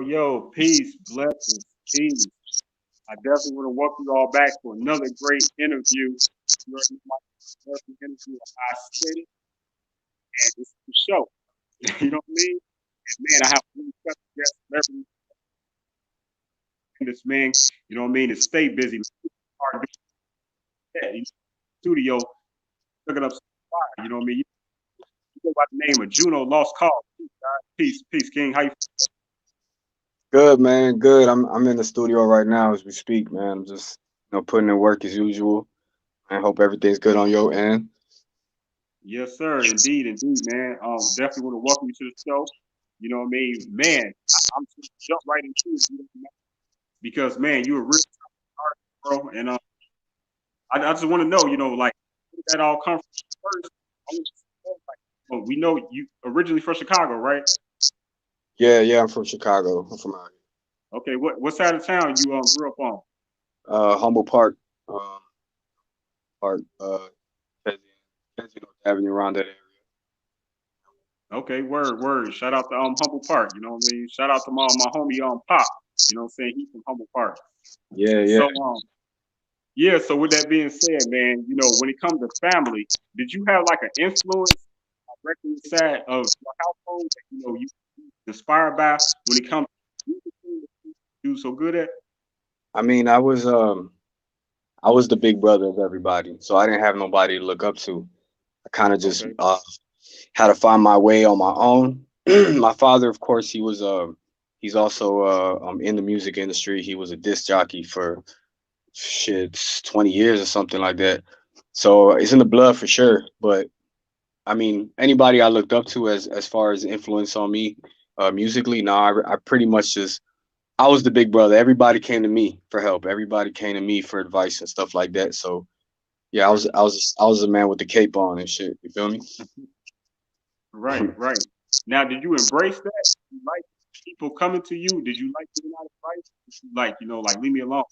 Yo, peace, blessings, peace. I definitely want to welcome you all back for another great interview. You already know my first interview of Isaidit, and this is the show. You know what I mean? And man, I have a really special guest, celebrity, this man, you know what I mean, to stay busy. Hard doing that. He's in the studio, looking up some fire, you know what I mean? You go by the name of Juno Lost Kause. Peace, King. How you Good, man. Good. I'm in the studio right now as we speak, man. I'm just putting in work as usual. I hope everything's good on your end. Yes, sir. Indeed, man. Definitely want to welcome you to the show. You know what I mean, man. I'm just gonna jump right into it, because man, you're a real artist, bro. And I just want to know, like where did that all come from first. I want to know, like, we know you originally from Chicago, right? Yeah. I'm from Chicago. I'm from out Okay, what side of town you grew up on? Humble Park, um, Park, Kensington Avenue, around that area. Okay, word. Shout out to Humble Park. You know what I mean? Shout out to my homie Pop. You know what I'm saying? He's from Humble Park. Yeah. So yeah, so with that being said, man, when it comes to family, did you have like an influence directly inside of your household that you inspired by when it comes to music that you do so good at? I mean, I was the big brother of everybody, so I didn't have nobody to look up to. I kind of just Okay, had to find my way on my own. My father, of course, he's also in the music industry. He was a disc jockey for shit 20 years or something like that. So it's in the blood for sure. But I mean, anybody I looked up to as far as influence on me musically, no, I pretty much just I was the big brother. Everybody came to me for help. Everybody came to me for advice and stuff like that. So yeah, I right, was I was I was a man with the cape on and shit. You feel me? right. Now, did you embrace that? Did you like people coming to you? Did you like giving out advice? Did you like, like leave me alone?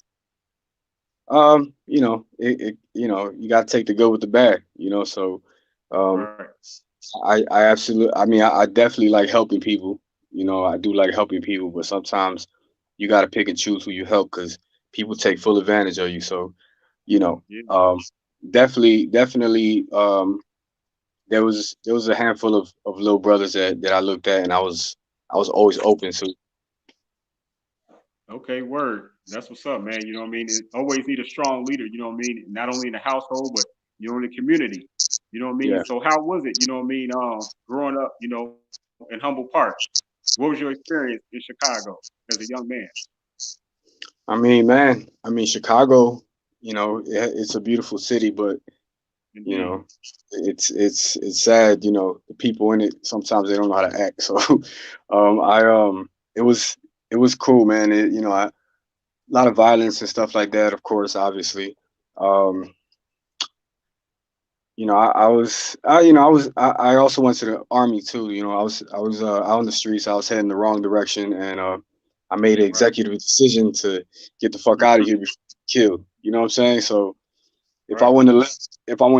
You got to take the good with the bad. So um, Right. I absolutely, I definitely like helping people. I do like helping people, but sometimes you got to pick and choose who you help because people take full advantage of you. So, you know, Yeah. um, definitely, there was a handful of little brothers that I looked at and I was always open to. Okay, word. That's what's up, man. You know what I mean? It always need a strong leader, you know what I mean? Not only in the household, but in the community. You know what I mean? Yeah. So how was it, growing up, in Humble Park? What was your experience in Chicago as a young man? Chicago, it's a beautiful city, but you Indeed. know, it's sad. The people in it sometimes they don't know how to act. So, I it was cool, man. A lot of violence and stuff like that, of course, obviously. Um, I also went to the army too. I was out in the streets. I was heading the wrong direction, and I made an Right. executive decision to get the fuck out of here before killed. You know what I'm saying? So Right. if I wouldn't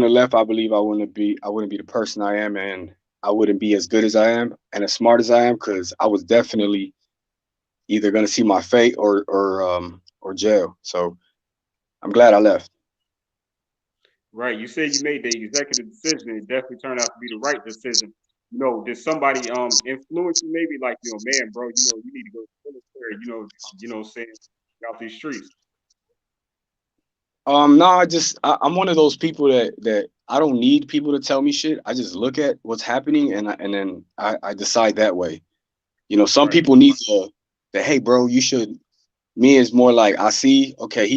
have left, I believe I wouldn't be the person I am, and I wouldn't be as good as I am and as smart as I am because I was definitely either gonna see my fate or jail. So I'm glad I left. Right. You said you made the executive decision, and it definitely turned out to be the right decision. You know, did somebody influence you? Maybe like, man, bro, you need to go to the military. Saying out these streets. No, I'm one of those people that I don't need people to tell me shit. I just look at what's happening and then I decide that way. Some Right. people need the hey bro, you should. Me is more like I see, okay,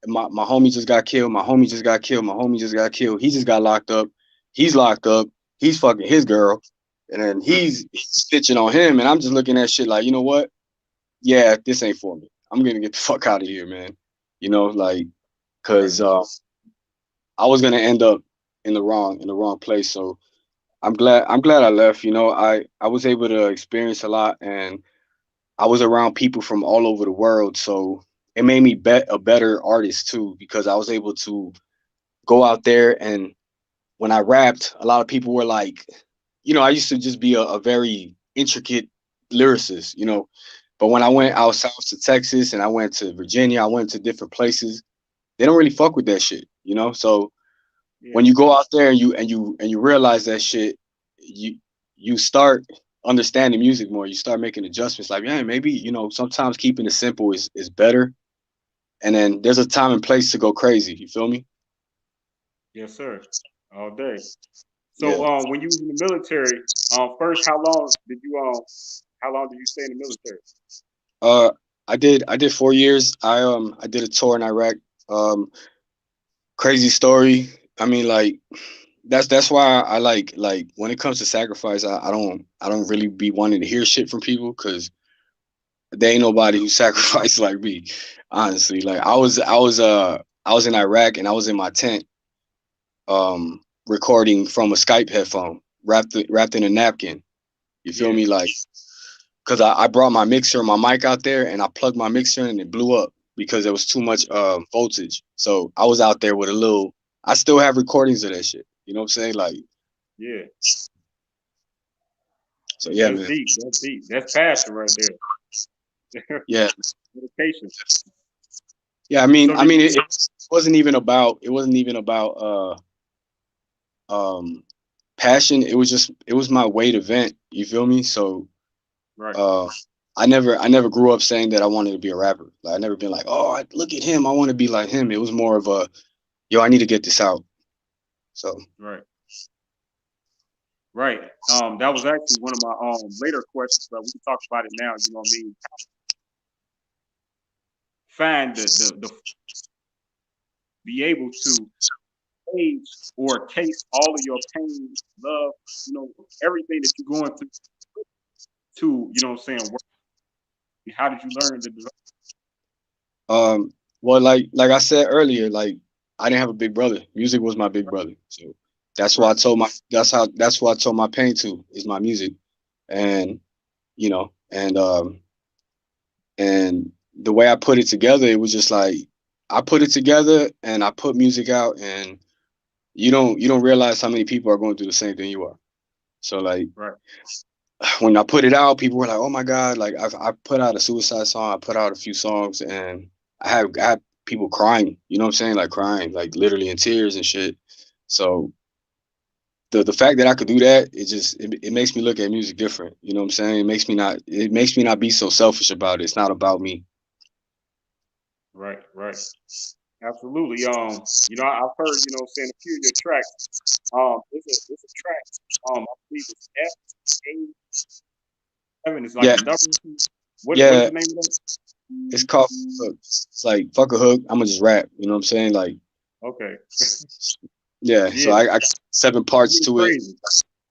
my homie just got killed, my homie just got killed, my homie just got killed, he just got locked up, he's locked up, he's fucking his girl, and then he's stitching on him, and I'm just looking at shit like, you know what? Yeah, this ain't for me. I'm gonna get the fuck out of here, man. Like, Right. cause I was gonna end up in the wrong place. So I'm glad I left. I was able to experience a lot, and I was around people from all over the world, so it made me a better artist too because I was able to go out there and when I rapped, a lot of people were like, I used to just be a very intricate lyricist, but when I went out south to Texas and I went to Virginia, I went to different places. They don't really fuck with that shit. So when Yeah. you go out there and you realize that shit, you you start understanding music more. You start making adjustments. Like, yeah, maybe sometimes keeping it simple is better. And then there's a time and place to go crazy. You feel me? Yes, sir. All day. Yeah. So when you was in the military, first how long did you stay in the military? Uh, I did 4 years. I did a tour in Iraq. Um, Crazy story. I mean, like that's why I like when it comes to sacrifice. I don't really be wanting to hear shit from people because there ain't nobody who sacrificed like me. Honestly, like I was in Iraq and I was in my tent, recording from a Skype headphone, wrapped in a napkin. You feel Yeah. me? Like, cause I brought my mixer, and my mic out there, and I plugged my mixer in and it blew up because there was too much voltage. So I was out there with a little. I still have recordings of that shit. You know what I'm saying? Like, Yeah. so yeah, That's man. deep. That's deep. That's passion right there. Yeah, Dedication. yeah. I So mean, I did mean, you? it wasn't even about um passion. It was my way to vent. You feel me? So Right. uh, I never grew up saying that I wanted to be a rapper. Like I never been like, oh, look at him, I want to be like him. It was more of a, yo, I need to get this out. So Right. Right. That was actually one of my later questions, but we can talk about it now. You know what I mean? Find the be able to age or taste all of your pain, love, everything that you're going through to, what I'm saying, work. How did you learn to develop? um, well, like I said earlier, like I didn't have a big brother. Music was my big brother. So that's why I Right. told my that's why I told my pain to is my music, and you know, and the way I put it together, it was just like I put it together and I put music out, and you don't realize how many people are going through the same thing you are. So like Right. when I put it out, people were like, "Oh my god!" Like I put out a suicide song, I put out a few songs, and I had people crying. You know what I'm saying? Like crying, like literally in tears and shit. So the fact that I could do that, it makes me look at music different. You know what I'm saying? It makes me not be so selfish about it. It's not about me. Right. Right. Absolutely. I've heard, saying a few of your tracks. It's a track. I believe it's F87. It's like Yeah, a number. What is yeah. the name of that? It's called Hook. It's like fuck a hook. I'm gonna just rap. You know what I'm saying? Like Okay. yeah. So Yeah. I got 7 parts You went to it. crazy.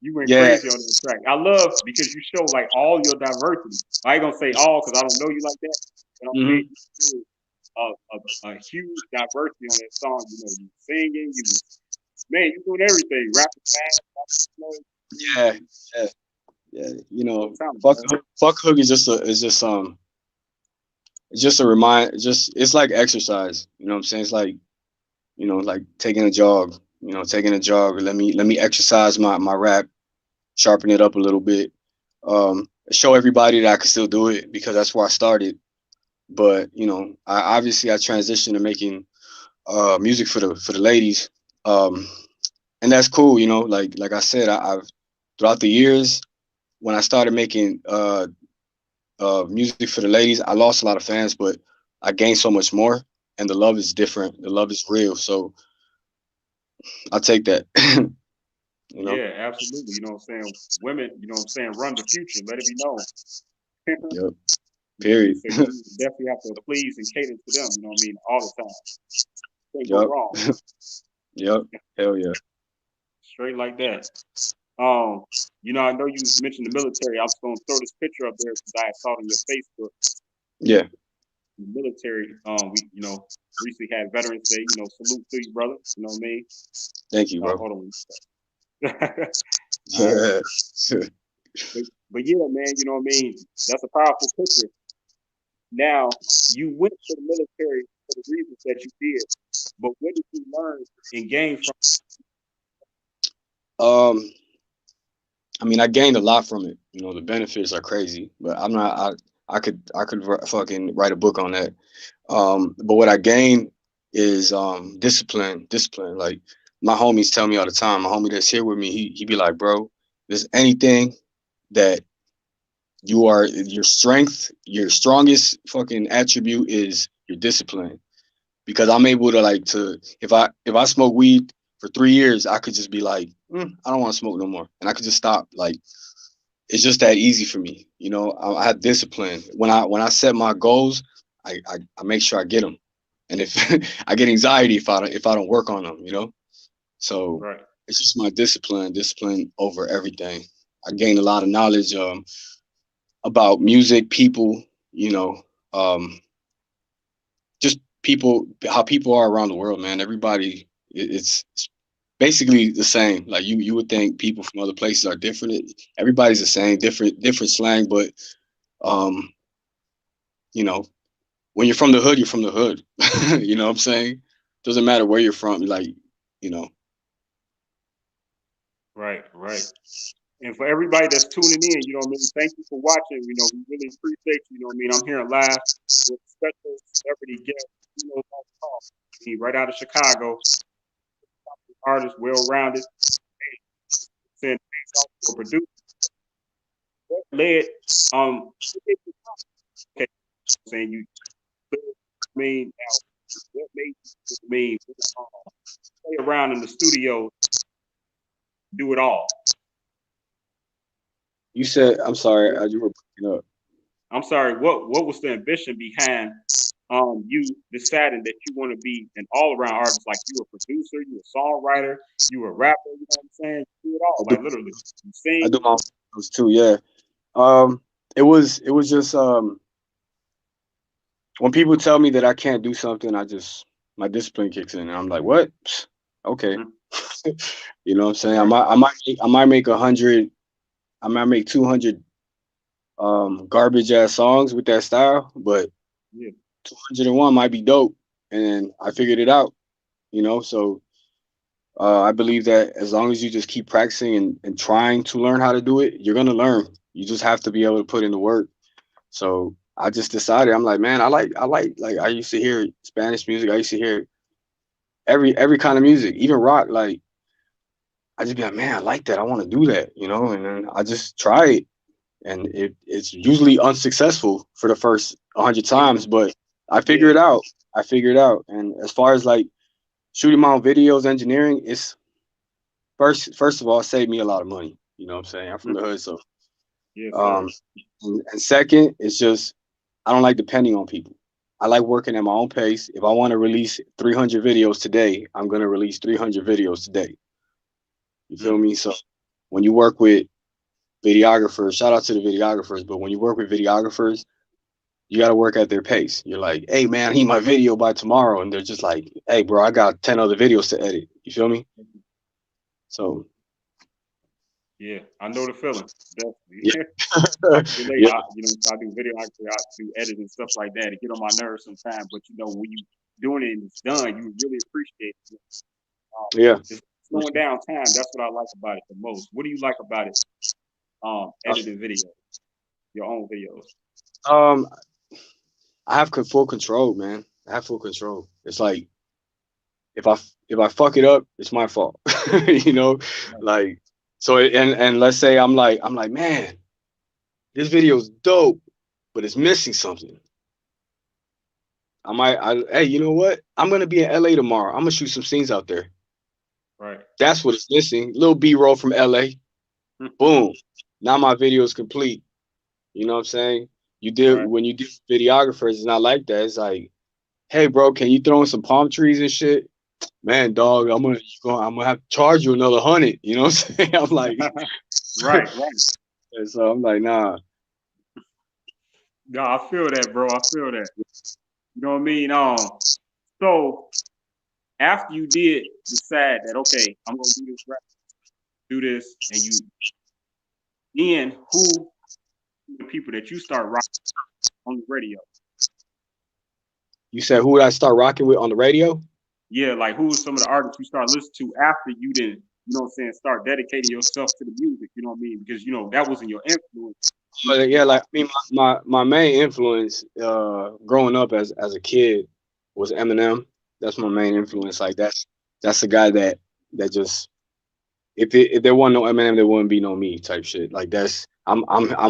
You went Yeah. crazy on that track. I love because you show like all your diversity. I ain't gonna say all because I don't know you like that, but I'm saying Hmm. you showed a huge diversity on that song. You singing, you doing everything, rapping fast, rapping slow. Yeah. Yeah. Yeah. So talented, Fuck man. hook. Fuck hook is just a remind. It's like exercise. You know what I'm saying? It's like like taking a jog. Taking a jog. Let me exercise my rap, sharpen it up a little bit. show everybody that I could still do it because that's where I started. But you know, I transitioned to making music for the ladies, um, and that's cool. You know, like I said, I've throughout the years when I started making music for the ladies, I lost a lot of fans, but I gained so much more, and the love is different. The love is real, so I'll take that. You know. Yeah, absolutely. You know what I'm saying? Women, you know what I'm saying, run the future. Let it be known. You know Yep. what I mean? Period. So you definitely have to please and cater to them, you know what I mean, all the time. Can't go Yep. wrong. Yep. Hell yeah. Straight like that. Um, you know, I know you mentioned the military. I was gonna throw this picture up there because I saw it on your Facebook. Yeah. The military, we, you know, recently had Veterans Day, you know, salute to you, brother. You know what I mean? Thank you, bro. Hold on. All right. Yeah. But yeah, man, you know what I mean? That's a powerful picture. Now, you went to the military for the reasons that you did, but what did you learn and gain from? um, I mean, I gained a lot from it. You know, the benefits are crazy, but I'm not. I could fucking write a book on that. But what I gained is discipline. Discipline. Like my homies tell me all the time. My homie that's here with me, he be like, bro, there's anything that you are your strength, your strongest fucking attribute is your discipline. Because I'm able to like to if I smoke weed for 3 years, I could just be like, I don't want to smoke no more, and I could just stop. Like it's just that easy for me. You know, I have discipline. When I set my goals, I make sure I get them. And if I get anxiety if I don't work on them, you know. So Right. it's just my discipline over everything. I gained a lot of knowledge about music, people, you know, um, just people, how people are around the world, man. Everybody, it's basically the same. Like you would think people from other places are different. Everybody's the same, different slang, but um, you know, when you're from the hood, you're from the hood. You know what I'm saying? Doesn't matter where you're from. Like, you know, Right, right. And for everybody that's tuning in, you know what I mean? Thank you for watching. You know, we really appreciate you. You know what I mean? I'm here live with special celebrity guest, Juno Lost Kause. He right out of Chicago, artist, well rounded, saying also a producer. What led okay, saying you I mean now what made you I mean play around in the studio, do it all. you said I'm sorry, you were breaking up. I'm sorry, what was the ambition behind you deciding that you want to be an all around artist, like you a producer, you a songwriter, you a rapper, you know what I'm saying? You do it all, I do like literally. You I sing. do my those too. Yeah. It was just when people tell me that I can't do something, I just my discipline kicks in, and I'm like, what? Psst, okay. Mhm. You know what I'm saying? I Right. might I might I might make 100. I might make 200 garbage ass songs with that style, but Yeah. 201 might be dope, and I figured it out. You know, so I believe that as long as you just keep practicing and trying to learn how to do it, you're gonna learn. You just have to be able to put in the work. So I just decided, I'm like, man, I like I used to hear Spanish music. I used to hear every kind of music, even rock. Like I just be like, man, I like that. I want to do that, you know. And then I just try it, and it's usually unsuccessful for the first 100 times, but I figure Yeah. it out. I figure it out. And as far as like shooting my own videos, engineering, it's first of all, it saved me a lot of money. You know what I'm saying? I'm from Mhm. the hood, so Yes, um, sir. and second, it's just I don't like depending on people. I like working at my own pace. If I want to release 300 videos today, I'm gonna release 300 videos today. You feel Mm. me? So when you work with videographers, shout out to the videographers, but when you work with videographers, you got to work at their pace. You're like, hey man, I need my video by tomorrow, and they're just like, hey bro, I got 10 other videos to edit. You feel me? So Yeah. I know the feeling. Definitely. yeah, I can relate. yeah, You know, I do videography, I do editing stuff like that. It get on my nerves sometimes, but you know, when you doing it and it's done, you really appreciate it. Um, yeah. it's slowing down time. That's what I like about it the most. What do you like about it? Editing video. your own videos? Um, I have full control, man. I have full control. It's like if I fuck it up, it's my fault. you know, Right. like so. And let's say I'm like, man, this video's dope, but it's missing something. Hey, you know what? I'm gonna be in LA tomorrow. I'm gonna shoot some scenes out there. Right. That's what it's missing. Little B-roll from LA. Boom. Now my video is complete. You know what I'm saying? Right. When you do videographers, it's not like that. It's like, hey, bro, can you throw in some palm trees and shit? Man, dog, I'm gonna have to charge you another 100. You know what I'm saying? I'm like, Right. Right. and so I'm like, nah. No, I feel that, bro. I feel that. You know what I mean? So after you did decide that, okay, I'm gonna do this rap, do this, and you then who the people that you start rocking on the radio? You said who would I start rocking with on the radio? Yeah, like who was some of the artists you start listening to after you didn't, you know what I'm saying, start dedicating yourself to the music, you know what I mean? Because you know that wasn't your influence. Yeah, like I mean, my main influence growing up as a kid was Eminem. That's my main influence. Like that's the guy that just if there wasn't no Eminem, there wouldn't be no me type shit. Like that's I'm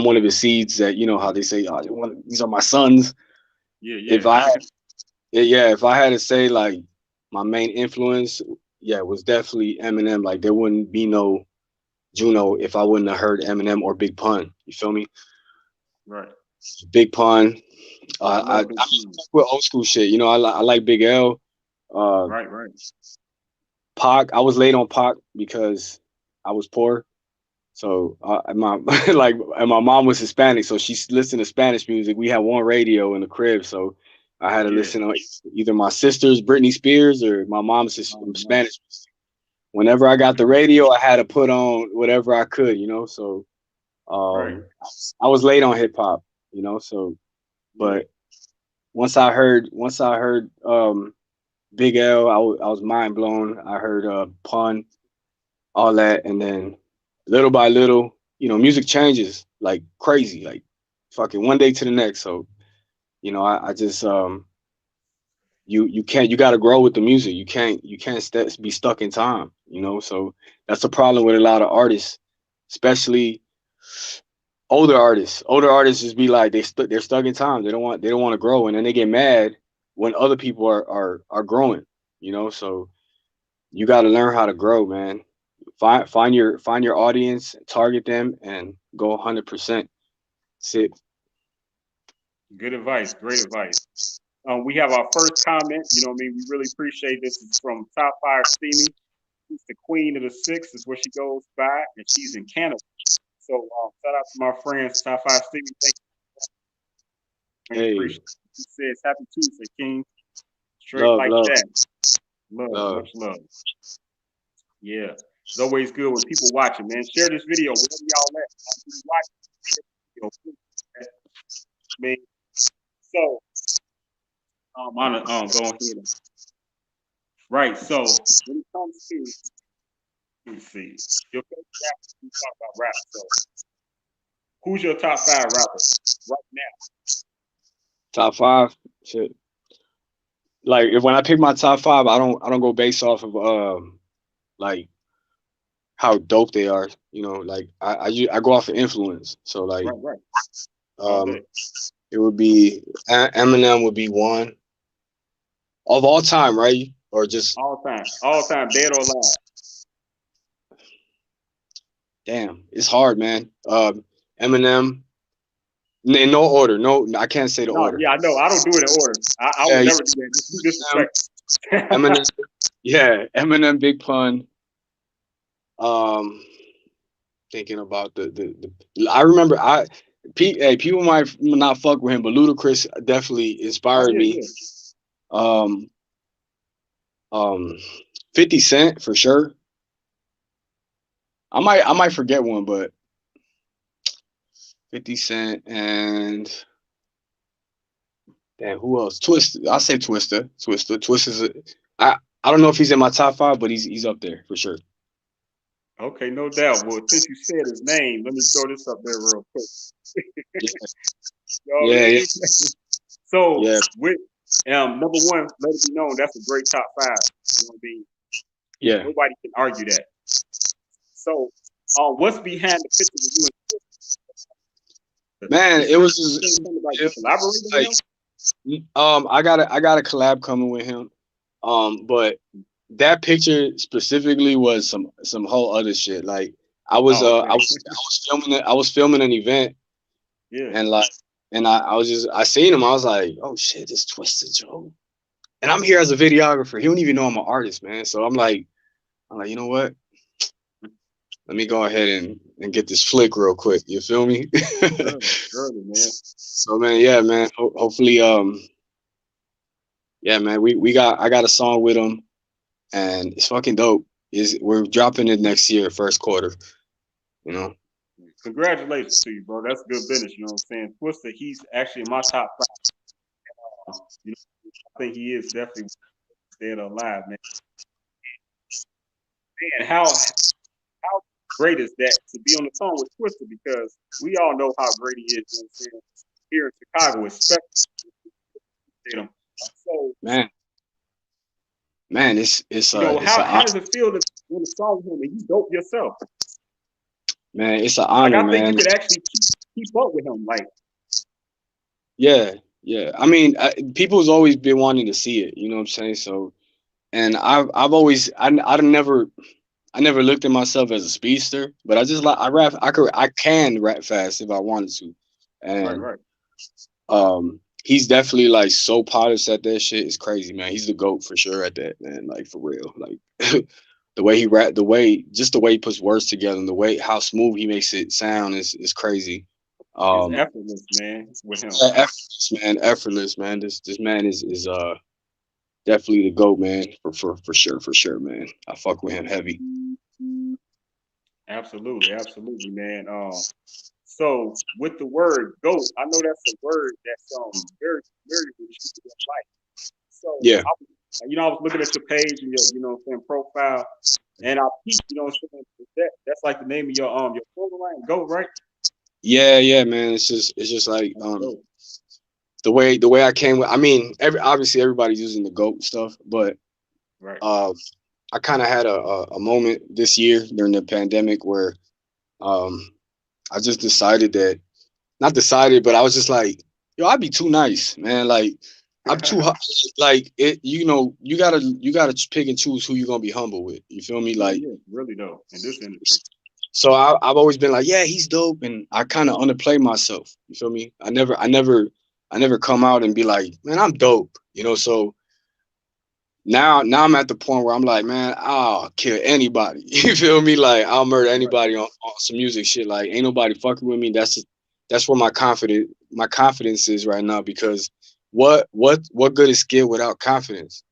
one of the seeds that you know how they say these are my sons. Yeah, If yeah. I Yeah, if I had to say like my main influence, yeah, it was definitely Eminem. Like there wouldn't be no Juno if I wouldn't have heard Eminem or Big Pun. You feel me? Right. Big Pun. I I love Big Pun. fuck with old school shit. You know, I like Big L. Uh, Right, right. Pac. I was late on Pac because I was poor. So my like, and my mom was Hispanic, so she listened to Spanish music. We had one radio in the crib, so I had to Yeah. listen on either my sister's Britney Spears or my mom's Um, Spanish. Whenever I got the radio, I had to put on whatever I could, you know. So right. I was late on hip hop, you know. So, Yeah. but once I heard Big L, I was mind blown. I heard Pun, all that, and then little by little, you know, music changes like crazy, like fucking one day to the next. So, you know, I just you got to grow with the music. You can't be stuck in time, you know. So that's the problem with a lot of artists, especially older artists just be like they're stuck in time. They don't want to grow, and then they get mad when other people are growing. You know, so you got to learn how to grow, man. Find your audience, target them, and go 100%. Sit. Good advice. Great advice. We have our first comment. You know what I mean? We really appreciate this. It's from Top Fire Steamy. She's the queen of the six, is where she goes by, and she's in Canada. So shout out to my friends, Top Five Steamy. Thank you. Man, Hey, appreciate it. She says, Happy Tuesday, King. Straight love, like love, that. Love, love. much love. Yeah. It's always good when people watching, man. Share this video wherever y'all at. After you watch this video, please, man. So, I'm gonna go ahead and right. So, when it comes to, let me see, your favorite rapper, we talk about rap. So, who's your top five rappers right now? Top five. Shit. Like if when I pick my top five, I don't go based off of like how dope they are. You know, like I go off of influence. So like Right, right. All um day, it would be Eminem would be one of all time, right? Or just all time, dead or alive. damn, it's hard, man. Eminem in no order. No, I can't say the No, order. yeah, I know. I don't do it in order. I Yeah, would yeah, never do that. It's too Eminem, disrespectful. Eminem, yeah, Eminem, Big Pun. Um, thinking about I remember hey, people might not fuck with him, but Ludacris definitely Oh inspired yeah, me. yeah. Um, um, 50 Cent for sure. I might forget one, but 50 Cent and damn, who else? Twista. I'll say Twista. I I don't know if he's in my top five, but he's up there for sure. Okay, no doubt. Well, since you said his name, let me throw this up there real quick. Yeah, You know what I yeah, yeah, mean? So yeah, with number one, let it be known that's a great top five. You know what I mean? yeah. Nobody can argue that. So, what's behind the picture with you and Twister? Man, Is it it was anything just, something like it you was collaborated with him? like I got a collab coming with him. But that picture specifically was some whole other shit. Like I was Oh, I okay. was I was filming it. I was filming an event, Yeah. and like and I was just I seen him. I was like, oh shit, it's Twisted Joe. And I'm here as a videographer. He don't even know I'm an artist, man. So I'm like, you know what? Let me go ahead and get this flick real quick. You feel me? Early, early, man. So man, yeah, man. Hopefully, yeah, man. We got I got a song with him, and it's fucking dope. Is we're dropping it next year, first quarter. You know. Congratulations to you, bro. That's good business. You know what I'm saying? Twister, he's actually in my top five. You know, I think he is definitely dead or alive, man. Man, how great is that to be on the phone with Twister because we all know how great he is. You know what I'm saying? Here in Chicago, especially him. So, Man, man, it's you know, it's a how does it feel to be on the song with him and you dope yourself? man, it's an Like honor, I think you man. could actually keep up with him. Like, Yeah, yeah. I mean, people's always been wanting to see it. You know what I'm saying? So, and I've always I never looked at myself as a speedster, but I just like I can rap fast if I wanted to, right, and right. he's definitely like so polished at that shit. It's crazy, man. He's the goat for sure at that, man. Like for real, like the way he rap, the way he puts words together, and the way how smooth he makes it sound is crazy. It's Um, effortless, man, with him. effortless, man. Effortless, man. This man is definitely the goat, man. For sure, man. I fuck with him heavy. Absolutely, absolutely, man. So with the word "goat," I know that's a word that's very very with you in life. So Yeah, I was looking at your page and your what I'm saying profile, and I peeped. You know what I'm saying? That's like the name of your clothing line, "Goat," right? yeah, yeah, man. It's just like That's dope. the way I came with. I mean, obviously everybody's using the goat stuff, but Right. uh, I kind of had a moment this year during the pandemic where um, I just decided that not decided, but I was just like, yo, I'd be too nice, man. Like I'm too like it. You gotta pick and choose who you're gonna be humble with. You feel me? Yeah, Like yeah, really though. In this industry, so, I've always been like, yeah, he's dope, and I kind of underplay myself. You feel me? I never come out and be like, man, I'm dope. So now I'm at the point where I'm like, man, I'll kill anybody. You feel me? Like I'll murder right? anybody on some music shit. Like ain't nobody fucking with me. That's where my confidence is right now because what good is skill without confidence?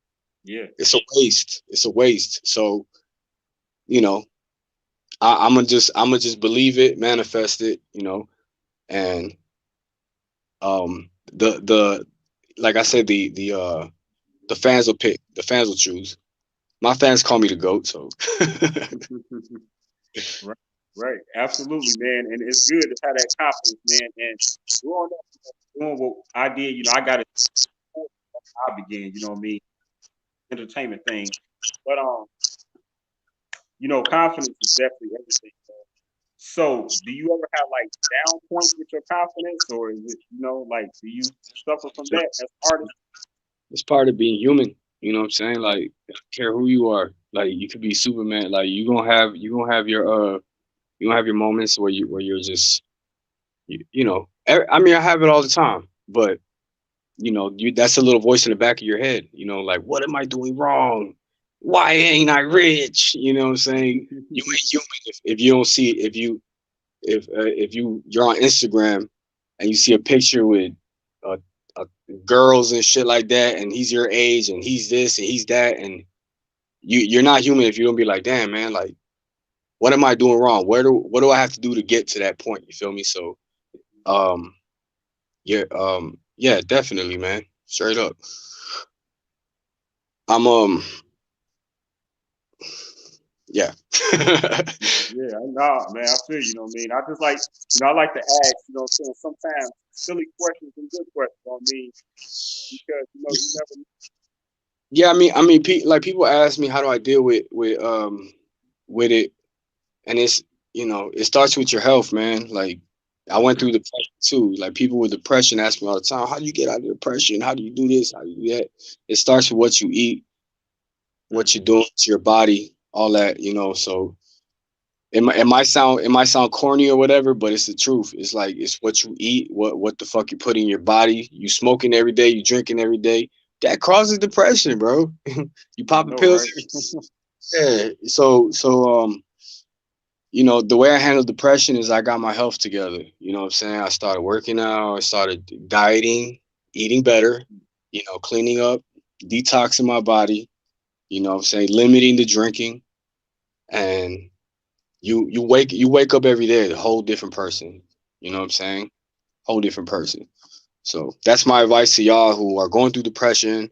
Yeah, It's a waste. It's a waste. So you know, I'm gonna just believe it, manifest it. And the like I said, the fans will pick. The fans will choose. My fans call me the goat, so right, right. Absolutely, man. And it's good to have that confidence, man. And growing up, doing what I did, I got it. I began, you know what I mean, entertainment thing. But confidence is definitely everything. So, do you ever have like down points with your confidence, or is it, like, do you suffer from that as an artist? it's part of being human. You know what I'm saying? Like, I don't care who you are. Like, you could be Superman. Like, you gonna have your moments where you're just I mean, I have it all the time, but that's a little voice in the back of your head. Like, what am I doing wrong? Why ain't I rich? You know what I'm saying? You ain't human if you don't see it. If you're on Instagram and you see a picture with uh, uh, girls and shit like that, and he's your age and he's this and he's that, and you're not human if you don't be like, damn man, like what am I doing wrong? What do I have to do to get to that point? You feel me? So um yeah, definitely, man, straight up. I'm Yeah. Yeah, nah, man, I feel you know what I mean. I just like, I like to ask, sometimes silly questions and good questions. You know what I mean, because you never. Yeah, I mean, like people ask me how do I deal with it, and it's it starts with your health, man. Like I went through depression too. Like people with depression ask me all the time, how do you get out of depression? How do you do this? How do you do that? It starts with what you eat, Mm, what you're doing to your body, all that. So it might sound corny or whatever, but it's the truth. It's like it's what you eat, what the fuck you put in your body. You smoking every day, you drinking every day. That causes depression, bro. You I popping know, pills. right? Yeah. So the way I handle depression is I got my health together. You know what I'm saying? I started working out, I started dieting, eating better, cleaning up, detoxing my body, what I'm saying, limiting the drinking, and you wake up every day a whole different person. You know what I'm saying? Whole different person. So that's my advice to y'all who are going through depression,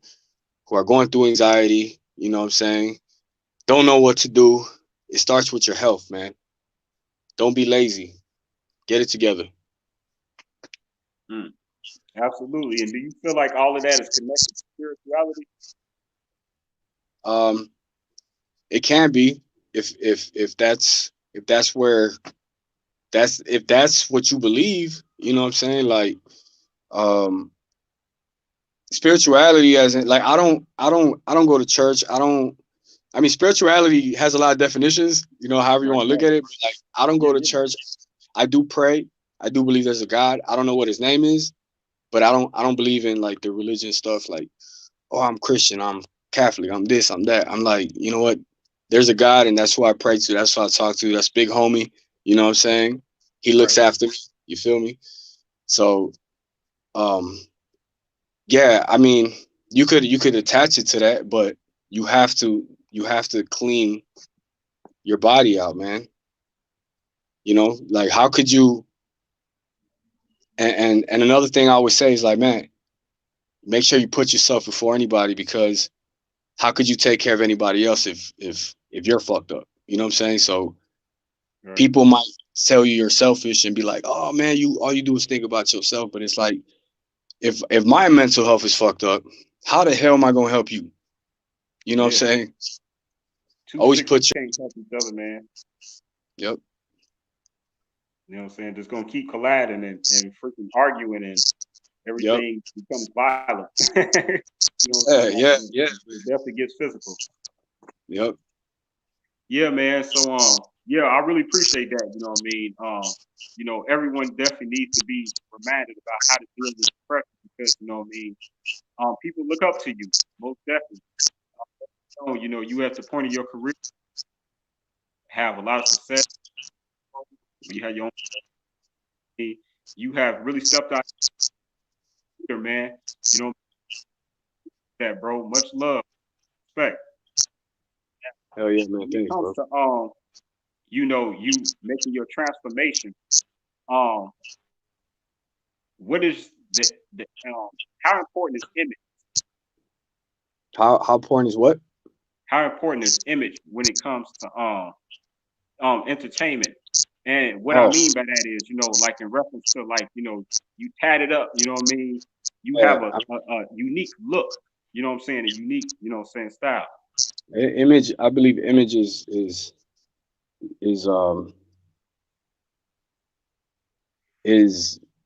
who are going through anxiety, you know what I'm saying? Don't know what to do. It starts with your health, man. Don't be lazy. Get it together. Mm, absolutely. And do you feel like all of that is connected to spirituality? Um, it can be if that's where that's if that's what you believe, you know what I'm saying? Like um spirituality as in like I don't go to church. I mean spirituality has a lot of definitions, however you Right, want to look right. at it. But like I don't Yeah, go to yeah. church. I do pray. I do believe there's a God. I don't know what his name is, but I don't believe in like the religion stuff like, oh, I'm Christian, I'm Catholic, I'm this, I'm that. I'm like, you know what? There's a God, and that's who I pray to. That's who I talk to. That's big homie. You know what I'm saying? He looks Right. after me. You feel me? So, um, yeah. I mean, you could attach it to that, but you have to clean your body out, man. Like how could you? And another thing I always say is like, man, make sure you put yourself before anybody because how could you take care of anybody else if you're fucked up? You know what I'm saying? So Right. people might tell you you're selfish and be like, "Oh man, you all you do is think about yourself." But it's like if my mental health is fucked up, how the hell am I gonna help you? You know what I'm Yeah. saying? Two Always sixes put your can't help each other, man. yep, You know what I'm saying? Just gonna keep colliding and freaking arguing and yep, everything becomes violent. You know what I'm saying? yeah, yeah, yeah, It definitely gets physical. yep, Yeah, man. So yeah, I really appreciate that. You know what I mean? Everyone definitely needs to be reminded about how to deal with depression because what I mean, people look up to you most definitely. You at the point of your career have a lot of success. You have your own. You have really stepped out here, man. You know that, bro. Much love, respect. hell yeah, man, When it thanks, comes bro. to you making your transformation, um, what is the how important is image? How important is what? How important is image when it comes to entertainment? And what I Oh, mean by that is, like in reference to like, you tatted up, you know what I mean? You yeah, have a unique look, you know what I'm saying? A unique, style. image. I believe image is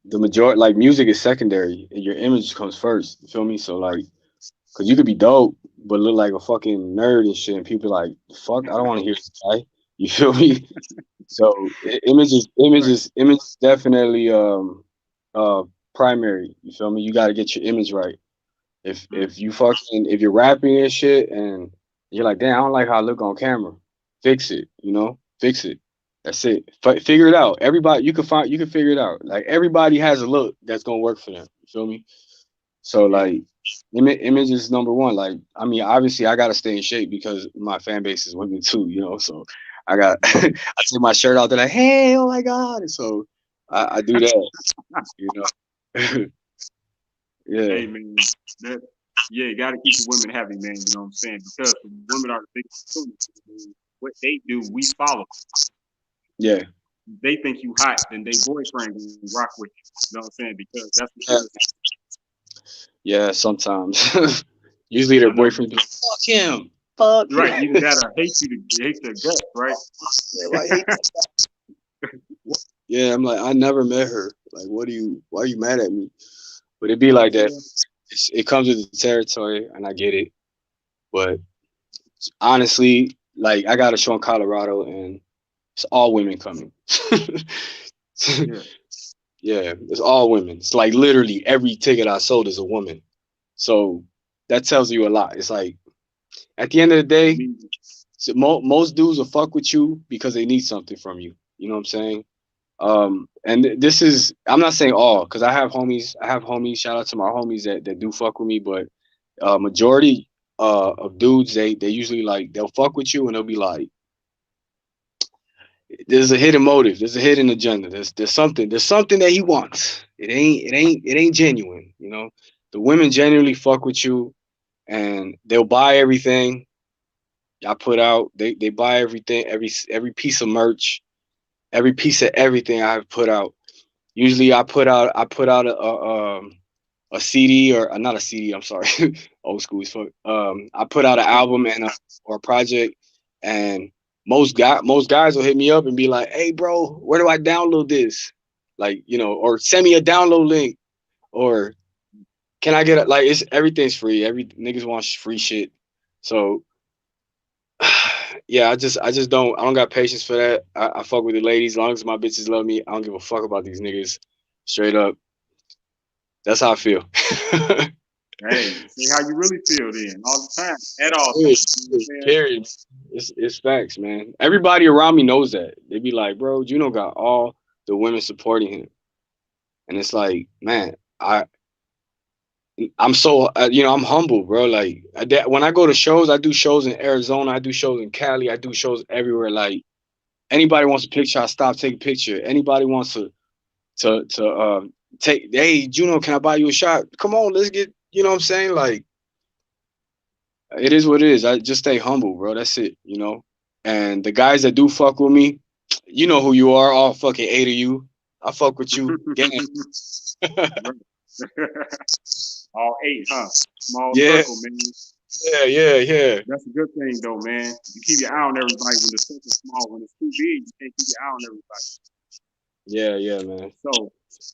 the majority. Like music is secondary, and your image comes first. You feel me? So like, cause you could be dope, but look like a fucking nerd and shit, and people like, fuck, I don't want to hear this guy. You feel me? So Right. image is definitely uh primary. You feel me? You got to get your image right. Mm, If you're rapping and shit and you're like, damn, I don't like how I look on camera. Fix it, fix it. That's it. Figure it out. Everybody, you can figure it out. Like everybody has a look that's gonna work for them. You feel me? So yeah. like, image is number one. Like, I mean, obviously, I gotta stay in shape because my fan base is women too. So I got I Mm. take my shirt out. They're like, hey, oh my god. And so I do that. You know. Yeah. Hey man, that yeah, you gotta keep the women happy, man, you know what I'm saying? Because the women are the biggest consumers. what they do, we follow. Yeah. They think you hot, then they boyfriend gonna rock with you. You know what I'm saying? Because that's what Yeah. girls Yeah. Sometimes. Usually I their know. boyfriend be like, "Fuck him, fuck Right, him." either that or hate the guts, right? Yeah, why hate that? Yeah, I'm like, I never met her. Like, what do you? Why are you mad at me? But it You be know what I'm like that. saying? It comes with the territory, and I get it. But honestly, like, I got a show in Colorado, and it's all women coming. Yeah. Yeah, it's all women. It's like literally every ticket I sold is a woman. So that tells you a lot. It's like at the end of the I day, mean, most dudes will fuck with you because they need something from you. You know what I'm saying? And this is I'm not saying all because I have homies. I have homies. Shout out to my homies that do fuck with me. But majority of dudes they usually like they'll fuck with you and they'll be like, there's a hidden motive. There's a hidden agenda. There's something that he wants. It ain't genuine. You know, the women genuinely fuck with you and they'll buy everything I put out. They buy everything, every piece of merch, every piece of everything I've put out. Usually I put out a CD or not a CD. I'm sorry, old school as fuck. I put out an album and or a project, and most guys will hit me up and be like, "Hey, bro, where do I download this?" Like, or send me a download link, or can I get it? Like, it's everything's free. Every niggas want free shit, so yeah, I don't got patience for that. I fuck with the ladies. As long as my bitches love me, I don't give a fuck about these niggas. Straight up, that's how I feel. hey, say how you really feel then, all the time, at all Period. times. You know what I'm saying? Period. It's facts, man. Everybody around me knows that. They be like, bro, Juno got all the women supporting him, and it's like, man, I'm so I'm humble, bro. Like when I go to shows, I do shows in Arizona, I do shows in Cali, I do shows everywhere. Like anybody wants a picture, I stop, take a picture. Anybody wants to take, hey Juno, can I buy you a shot? Come on, let's get. You know what I'm saying? Like it is what it is. I just stay humble, bro. That's it, And the guys that do fuck with me, you know who you are. All fucking eight of you. I fuck with you. Gang. Right. All eight, huh? Small Yeah, circle, man. yeah, yeah, yeah, That's a good thing though, man. You keep your eye on everybody when the circle's small. When it's too big, you can't keep your eye on everybody. yeah, yeah, man. So,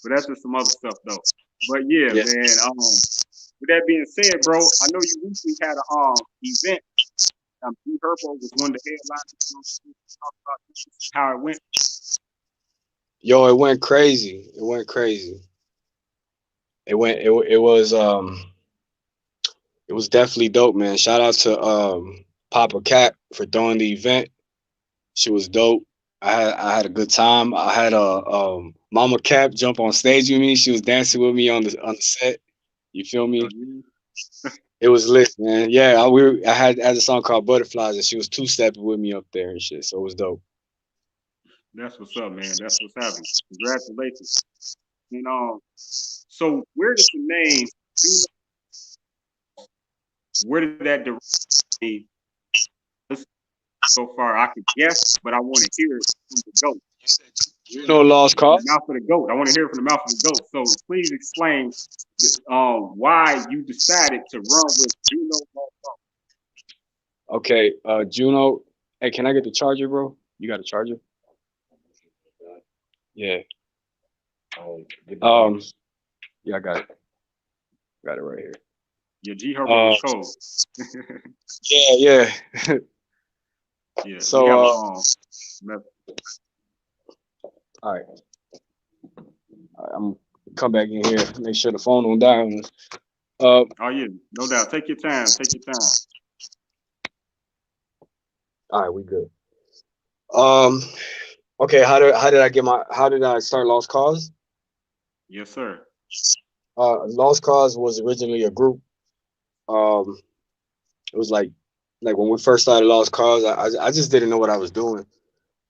but that's just some other stuff though. But yeah, Yeah. man. With that being said, bro, I know you recently had a event. G Herbo was one of the headliners. You know, talk about how it went. Yo, it went crazy. It went crazy. It was definitely dope, man. Shout out to Papa Cat for throwing the event. She was dope. I had a good time. I had a Mama Cap jump on stage with me. She was dancing with me on the set. You feel Oh, me? yeah. It was lit, man. Yeah, I had a song called Butterflies, and she was two stepping with me up there and shit. So it was dope. That's what's up, man. That's what's happening. Congratulations. And so where does the name Juno? Where did that derive? So far, I could guess, but I want to hear it from the goat. Juno Lost From the Cause. mouth of the goat. I want to hear it from the mouth of the goat. So please explain why you decided to run with Juno Lost Kause. Okay, Juno. Hey, can I get the charger, bro? You got a charger? Yeah. Um. Yeah, I got it. Got it right here. Your G Herbo Uh. was cold. Yeah, yeah. Yeah, we So, have a all right. I'm come back in here. Make sure the phone don't die on us. oh yeah, no doubt. Take your time. Take your time. All right, we good. Um. Okay. How did I start Lost Cause? Yes, sir. Lost Cause was originally a group. Um. It was like when we first started Lost Cause. I just didn't know what I was doing.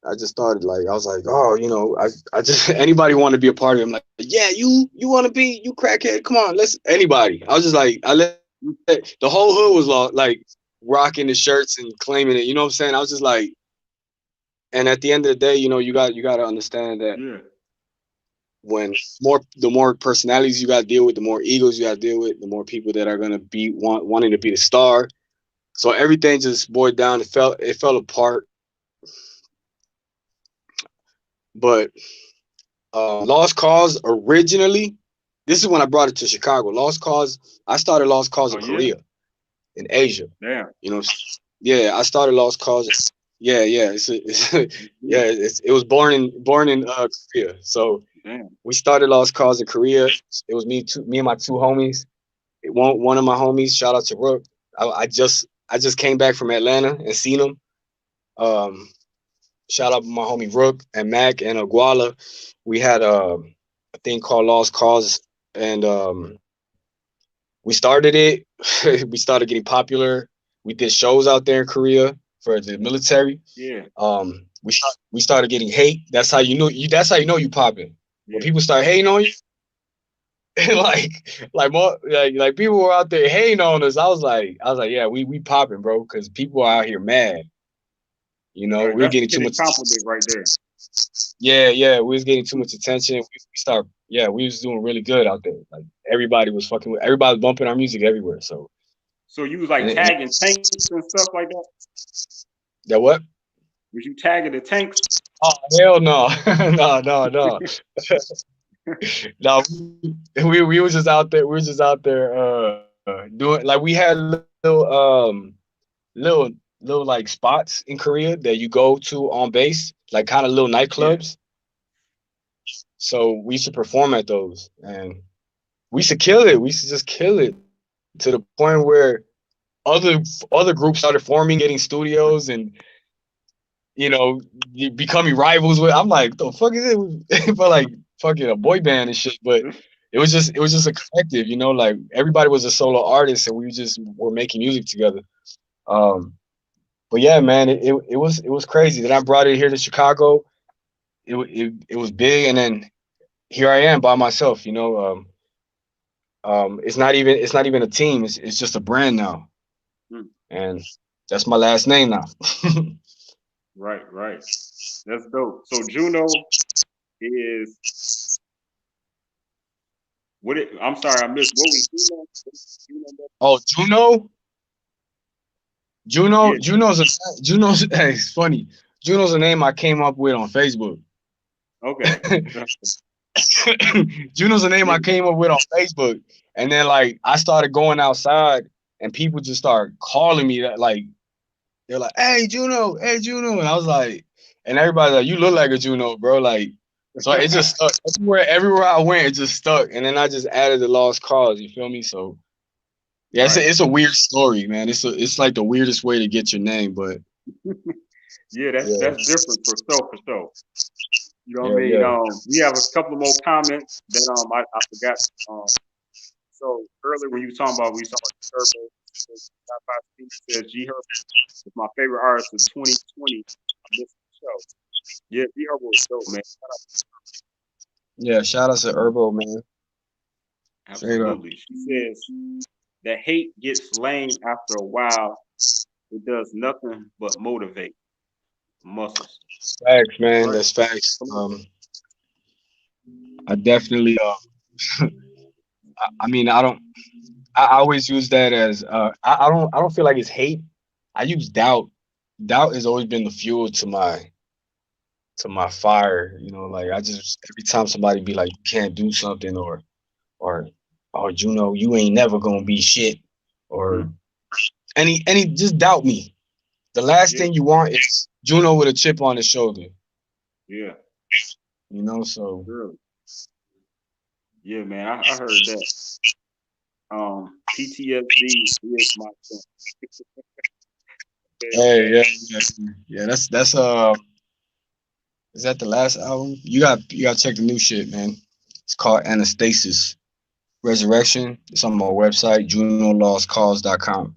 I just started like I was like, oh, I just anybody want to be a part of it. I'm like, yeah, you want to be, you crackhead, come on, let's anybody. I was just like, the whole hood was like rocking the shirts and claiming it. You know what I'm saying? I was just like, And at the end of the day, you got to understand that Yeah. when the more personalities you got to deal with, the more egos you got to deal with, the more people that are gonna be wanting to be the star. So everything just boiled down. It fell apart. But Lost Cause originally, this is when I brought it to Chicago. Lost Cause, I started Lost Cause Oh in yeah. Korea, in Asia. Damn. You know, yeah, I started Lost Cause. Yeah, yeah, yeah, it was born in Korea. So Damn. we started Lost Cause in Korea. It was me and my two homies. One of my homies, shout out to Rook. I just came back from Atlanta and seen him. Um, Shout out my homie Rook and Mac and Aguala. We had a thing called Lost Cause, and we started it. We started getting popular. We did shows out there in Korea for the military. Yeah. We started getting hate. That's how you know you. That's how you know you popping. When Yeah. people start hating on you, like more like people were out there hating on us. I was like, yeah, we popping, bro, because people are out here mad. Right. We're That's a getting too hidden much. compliment right there. Yeah, yeah, we was getting too much attention. We was doing really good out there. Like everybody was bumping our music everywhere. So So you was like and tagging tanks and stuff like that? that what? Was you tagging the tanks? Oh hell no, no, no, no, no. We was just out there. We was just out there doing like we had little like spots in Korea that you go to on base, like kind of little Yeah. nightclubs. So we used to perform at those, and we used to kill it. We used to just kill it to the point where other groups started forming, getting studios, and becoming rivals with. I'm like, the fuck is it? But like fucking a boy band and shit. But it was just a collective, like everybody was a solo artist, and we just were making music together. Um, but yeah, man, it was crazy. Then I brought it here to Chicago. It was big, and then here I am by myself. It's not even a team. It's just a brand now, Hmm. and that's my last name now. Right. Right. That's dope. So Juno is what it. I'm sorry, I missed. What was Juno? Juno. Oh, Juno. Yeah. Juno's hey, it's funny. Juno's a name I came up with on Facebook. Okay. Juno's a name Yeah. I came up with on Facebook. And then like I started going outside and people just started calling me that like they're like, hey Juno. And I was like, and everybody's like, you look like a Juno, bro. Like so it just stuck. Everywhere I went, it just stuck. And then I just added the lost cause, you feel me? So yeah, it's Right. a, it's a weird story, man. It's like the weirdest way to get your name, but Yeah. That's yeah, that's different for sure. For sure. You know what I yeah, mean? yeah. We have a couple of more comments that I forgot. Um, so earlier when you were talking about we saw Turbo, says G Herbo is my favorite artist of 2020. I missed the show. Yeah, G Herbo is dope, man. Yeah, shout out to Herbo, man. Straight up. Absolutely. She says that hate gets lame after a while. It does nothing but motivate muscles. Facts, That's man. right. That's facts. Come on. I definitely. I mean, I don't. I always use that as. I don't feel like it's hate. I use doubt. Doubt has always been the fuel to my fire. Like I just every time somebody be like, you can't do something, or you ain't never gonna be shit, or Hmm. any just doubt me. The last Yeah, thing you want is Juno with a chip on his shoulder. yeah, So really. Yeah, man. I heard that. PTSD is my thing. Okay, hey, okay. yeah, yeah, yeah. That's is that the last album? You got to check the new shit, man. It's called Anastasis Resurrection. It's on my website, junolostcause.com.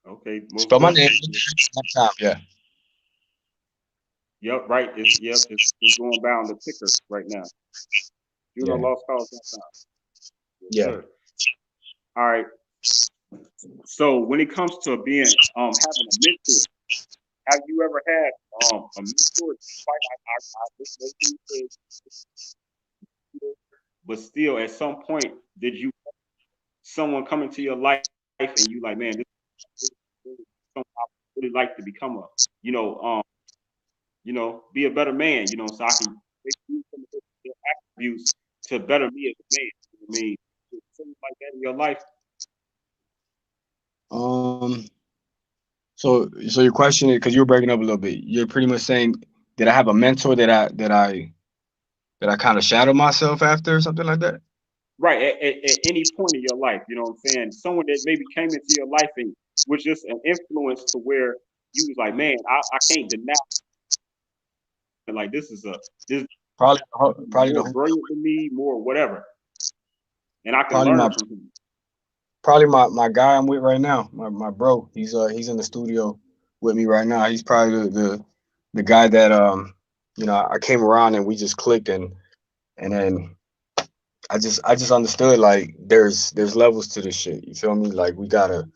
Okay, most Spell my name. definitely. Yeah. Yeah. Yep, right. It's going down the ticker right now. Juno Yeah. Lost Cause. Yes, Yeah. sir. All right. So when it comes to being having a mentor, have you ever had a mentor? Despite I listen to everything you said, but still, at some point, did you someone come into your life and you like, man, this is something I really like to become a, you know, be a better man, so I can make use some of their attributes to better me as a man. You know what I mean, something like that in your life. Um, so your question is because you were breaking up a little bit. You're pretty much saying, did I have a mentor that I kind of shadowed myself after or something like that? Right, at any point in your life, you know what I'm saying? Someone that maybe came into your life and was just an influence to where you was like, man, I can't deny it. Like this Probably, probably more the brilliant than me, more whatever, and I can probably learn my from him. probably my guy I'm with right now, my bro. He's in the studio with me right now. He's probably the guy that I came around and we just clicked and then I just understood like there's levels to this shit. You feel me? Like we gotta,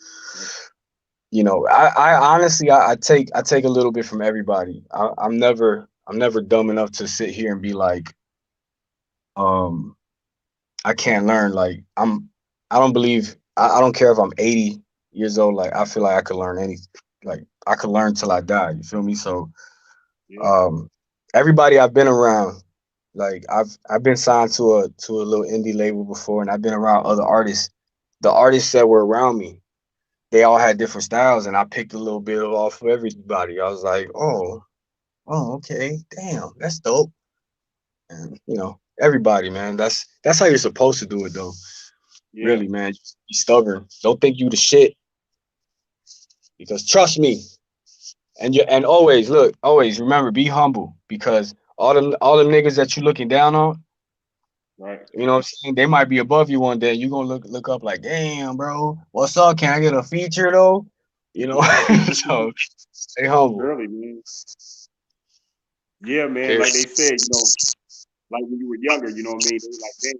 I honestly I take a little bit from everybody. I'm never dumb enough to sit here and be like, um, I can't learn. Like I don't believe I don't care if I'm 80 years old. Like I feel like I could learn anything. Like I could learn till I die. You feel me? So Yeah, um, everybody I've been around, like I've been signed to a little indie label before, and I've been around other artists. The artists that were around me, they all had different styles, and I picked a little bit off of everybody. I was like, oh, okay, damn, that's dope. And everybody, man, that's how you're supposed to do it, though. yeah, Really, man, just be stubborn. Don't think you the shit, because trust me, and always look, always remember, be humble, because all them niggas that you looking down on, right. you know what I'm saying? They might be above you one day. You gonna look up like, damn, bro, what's up? Can I get a feature though? You know, so stay humble. Really, man. Yeah, man. Period. Like they said, like when you were younger, you know what I mean? They were like, man,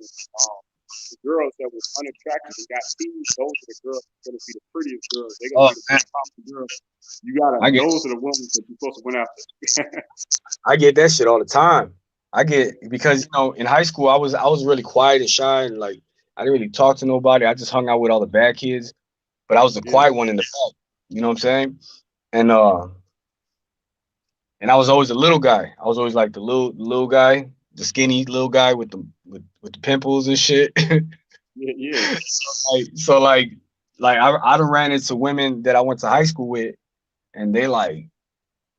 the girls that was unattractive and got teased, those are the girls that's gonna be the prettiest girls. They're gonna Oh be the man, most popular girls. You gotta, I get those are the ones that you're supposed to went after. I get that shit all the time. I get because in high school I was really quiet and shy and like I didn't really talk to nobody. I just hung out with all the bad kids, but I was the Yeah, quiet one in the back. You know what I'm saying? And I was always a little guy. I was always like the little guy, the skinny little guy with the pimples and shit. yeah, yeah, So I done ran into women that I went to high school with, and they like,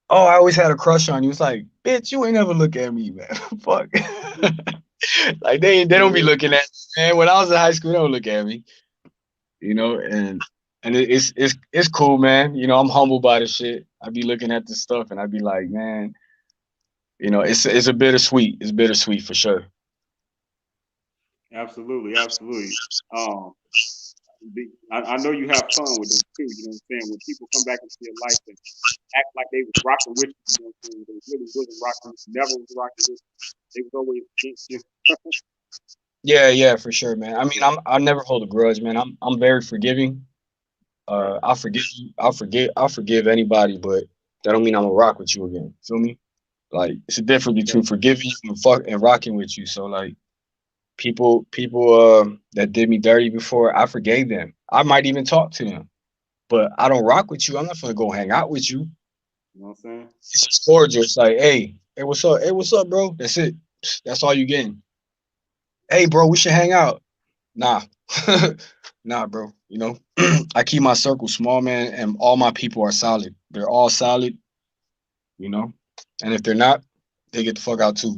oh, I always had a crush on you. It's like, bitch, you ain't never look at me, man. Fuck. Like they don't be yeah. looking at me, man. When I was in high school, they don't look at me, and it's cool, man. I'm humbled by the shit. I be looking at this stuff and I be like, man, it's a bittersweet. It's bittersweet for sure. Absolutely, absolutely. Um, I know you have fun with them too. You know what I'm saying? When people come back into your life and act like they was rocking with you, you know what I'm saying? They really wasn't rocking with you, never was rocking with you. They was always against you. Yeah, yeah, for sure, man. I mean, I never hold a grudge, man. I'm very forgiving. Right, I'll forgive you. I'll forgive anybody, but that don't mean I'm gonna rock with you again. Feel me? Like it's a difference between okay, forgiving you and rocking with you. So like people that did me dirty before, I forgave them. I might even talk to them, but I don't rock with you. I'm not gonna go hang out with you. you know what I'm saying? It's just cordial. It's like, hey, what's up? Hey, what's up, bro? That's it. That's all you getting. Hey, bro, we should hang out. Nah, nah, bro. I keep my circle small, man, and all my people are solid. They're all solid, you know. And if they're not, they get the fuck out too.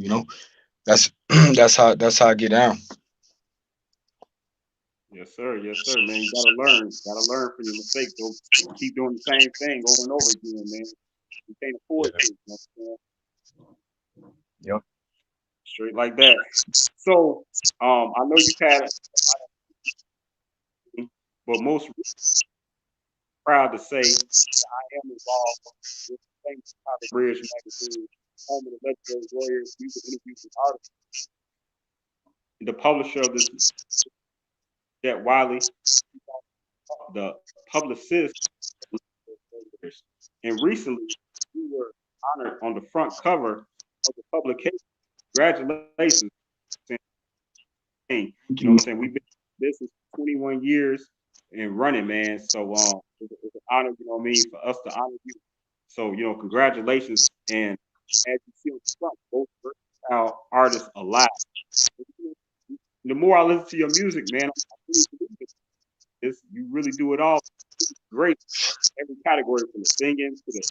That's that's how I get down. Yes, sir, man. You gotta learn from your mistakes. Don't keep doing the same thing over and over again, man. You can't afford Yeah. to, you know what I'm saying? Yep. Straight like that. So, I know you've had a lot of, but most proud to say that I am involved with the St. Bridge magazine, home of the legendary warriors, music interviews with artists, the publisher of this, Jet Wiley, the publicist of the warriors. And recently, you were honored on the front cover of the publication. Congratulations. Saying, you know what I'm you. saying? We've been in business for 21 years and running, man. So it's an honor, you know what I mean, for us to honor you. So, congratulations. And as you see on the front, both versatile artists alive. The more I listen to your music, man, I really believe it. You really do it all great. Every category from the singing to the,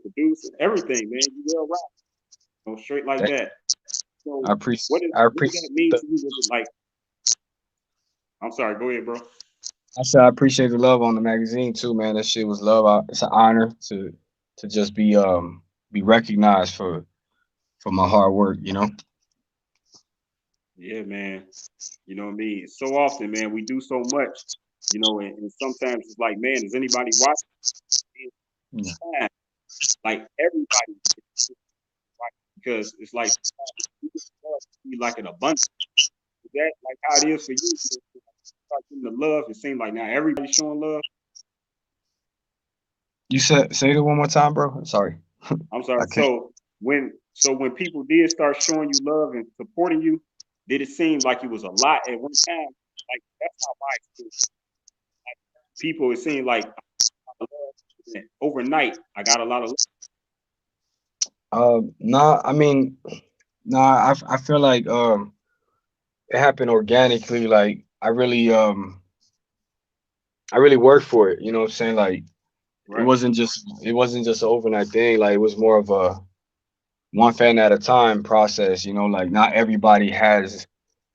producing, everything, man. You well rounded, straight like that. So I what does appreciate that mean the, to you? Was it like, I'm sorry, go ahead, bro. I said I appreciate the love on the magazine too, man. That shit was love. It's an honor to just be recognized for my hard work, you know. Yeah, man. You know what I mean? So often, man, we do so much, and sometimes it's like, man, is anybody watching? Yeah. Man, like everybody because it's like be like an abundance. Is that like how it is for you? Start getting the love. It seems like now everybody's showing love. You said say it one more time, bro. Sorry. I'm sorry. I can't. So when people did start showing you love and supporting you, did it seem like it was a lot at one time? Like that's how my experience. People, it seemed like overnight I got a lot of love. Nah, I mean, nah, I feel like it happened organically. Like I really worked for it, you know what I'm saying? Like Right. it wasn't just an overnight thing. Like it was more of a one fan at a time process, you know, like not everybody has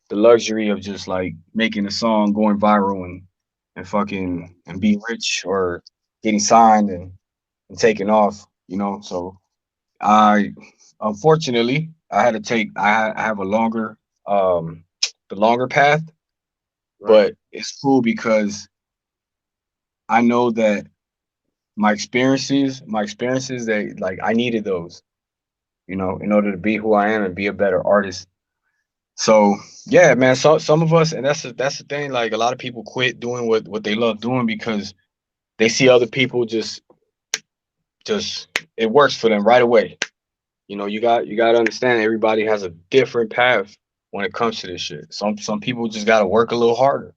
the luxury of just like making a song going viral and fucking and be rich or getting signed and taking off, you know. So I unfortunately I had to take I have a longer the longer path, Right. but it's cool because I know that my experiences that like I needed those, you know, in order to be who I am and be a better artist. So yeah, man. So some of us, and that's the thing. Like a lot of people quit doing what they love doing because they see other people just it works for them right away. You know, you got to understand everybody has a different path when it comes to this shit. Some people just got to work a little harder.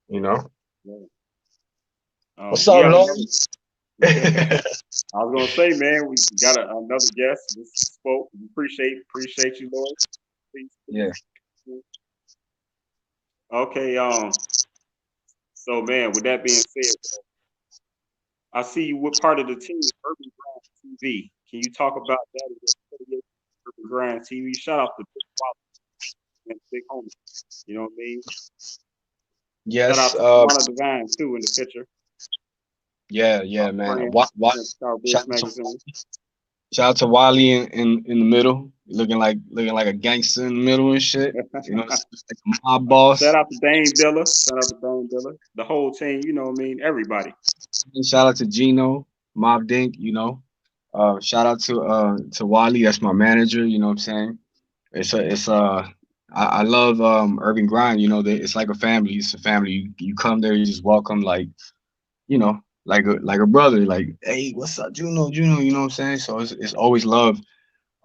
You know. Yeah. What's We up, have another. Lori? I was gonna say, man, we got another guest. Just spoke. We appreciate you, Lord. Please, Yeah. please. Okay. So, man, with that being said, I see you with part of the team, Urban Grind TV. Can you talk about that and your affiliation with Urban Grind TV? Shout out to Big Wally and Big Homie. You know what I mean? Shout Yes. out to Tawana Divine too in the picture. Yeah. Our Yeah, man. friend, friend Star Biz Shout out to Magazine. Shout out to Wally in the middle, looking like a gangster in the middle and shit. You know, it's like a mob Shout boss. out to Dame Dilla. Shout out to Dame Dilla. The whole team, you know what I mean? Everybody. And shout out to Gino, Mob Dink. You know, shout out to Wally. That's my manager. You know what I'm saying? It's I love Urban Grind. You know, it's like a family. It's a family. You come there, you just welcome like you know like a brother. Like hey, what's up, Juno? Juno. You know what I'm saying? So it's always love.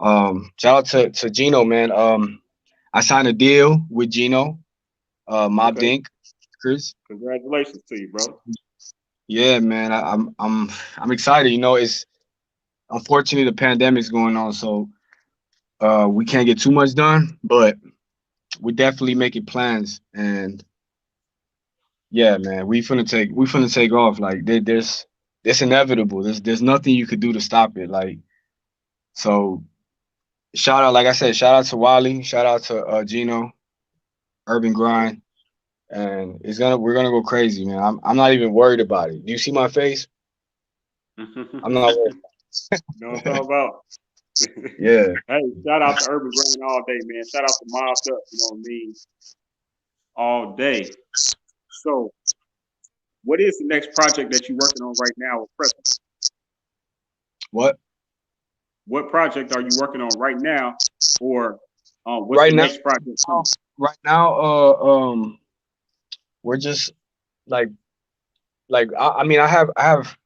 Shout out to Gino, man. I signed a deal with Gino, Mob Okay. Dink, Chris. Congratulations to you, brother. Yeah, man. I'm excited. You know, it's unfortunately the pandemic's going on, so we can't get too much done, but we definitely making plans. And yeah, man, we finna take off. Like there's it's inevitable. There's nothing you could do to stop it. Like so, shout out, like I said, shout out to Wally, shout out to Gino, Urban Grind. And we're gonna go crazy, man. I'm not even worried about it. Do you see my face? I'm not You worried. know what I'm talking about? Yeah. Hey, shout out to Urban Grind all day, man. Shout out to Mobbed Up, you know what I mean? All day. So, what is the next project that you're working on right now or present? What? What project are you working on right now, or what's Right the now, next project coming? right now, we're just like I mean, I have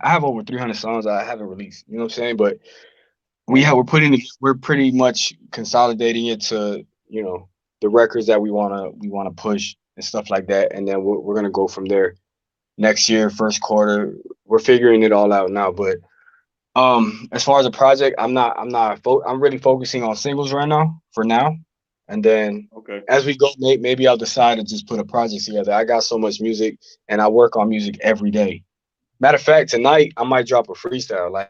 I have over 300 songs I haven't released. You know what I'm saying? But Okay. we're pretty much consolidating it to, the records that we wanna push and stuff like that, and then we're gonna go from there next year, first quarter. We're figuring it all out now, but as far as a project, I'm really focusing on singles right now for now, and then Okay. as we go, maybe I'll decide to just put a project together. I got so much music, and I work on music every day. Matter of fact, tonight I might drop a freestyle.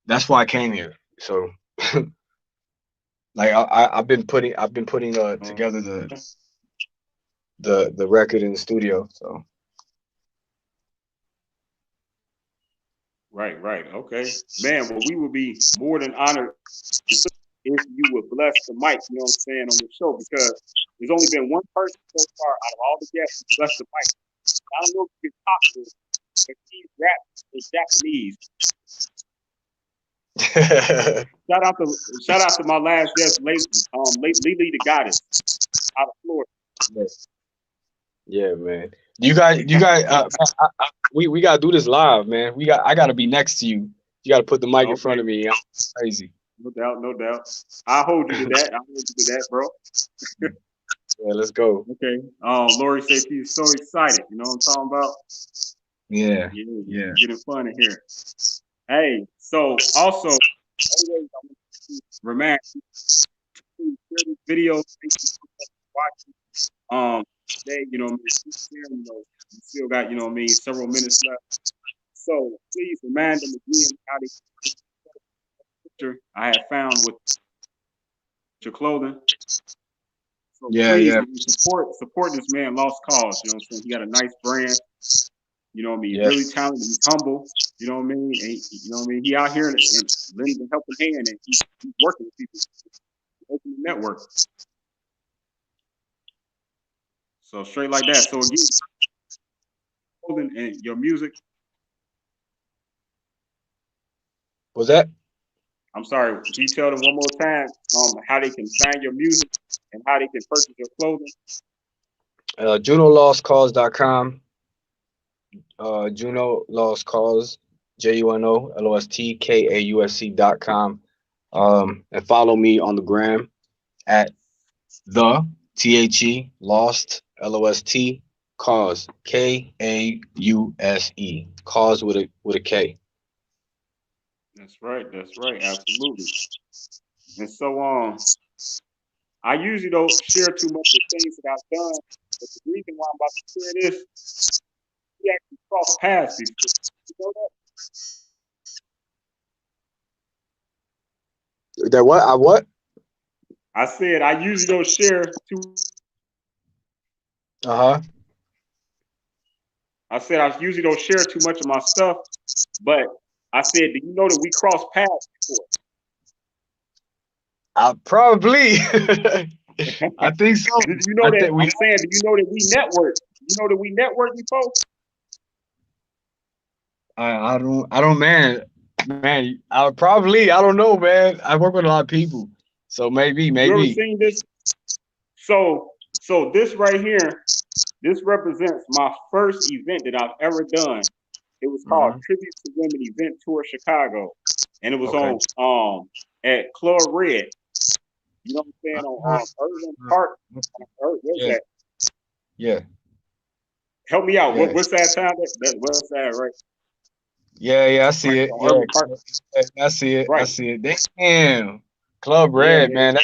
That's why I came here. So like I've been putting together the record in the studio. So Right, right. Okay. Man, well, we would be more than honored if you would bless the mic, you know what I'm saying, on the show because there's only been one person so far out of all the guests who blessed the mic. I don't know if you can talk to him, but he raps in Japanese. Shout out to my last guest, Lily the Goddess out of Florida. yeah, man. You guys, we gotta do this live, man. I gotta be next to you. You gotta put the mic in front Okay, of me. I'm crazy. no doubt, no doubt. I hold you to that. I hold you to that, bro. Yeah, let's go. Okay. Lori said she's so excited. You know what I'm talking about? Yeah, Yeah, yeah. getting fun in here. Hey, so also always I want to remind you to share this video. Thank you so much for watching. Today, we still got, several minutes left. So please remind them again how to picture I have found with your clothing. So Yeah, please, yeah, man, support this man, Lost Cause. You know what I'm saying? He got a nice brand. You know what I mean? yeah. Really talented. He's humble. You know what I mean? And you know what I mean? He out here and lending a helping hand, and he's working with people, opening the network. So straight like that. So again, clothing and your music. Was that I'm sorry. Can you tell them one more time how they can find your music and how they can purchase your clothing? JunoLostCause.com? Juno Lost Cause, JUNOLOSTKAUSC.com. And follow me on the gram at the THE Lost Cause Kause with a K. That's right. That's right. Absolutely. And so I usually don't share too much of things that I've done, but the reason why I'm about to share this, we actually crossed paths before. You know that? That what? I what? I said I usually don't share too. Uh huh. I said I usually don't share too much of my stuff, but I said, do you know that we crossed paths before? I probably. I think so. Did you know I that? think we. I'm saying, do you know that we networked? You know that we networked before? I don't, man. I don't know, man. I work with a lot of people, so You ever maybe. seen this? So this right here, this represents my first event that I've ever done. It was called Hmm. Tribute to Women Event Tour Chicago, and it was Okay. on at Club Red. You know what I'm saying Uh, on Irving Park. Where's yeah, that? yeah, Help me out. yeah, What's that town? That West Side, right? yeah. I Right see it. on Yeah, Irving Park. I see it. I Right. see it. Damn, Club Yeah, Red, yeah, man.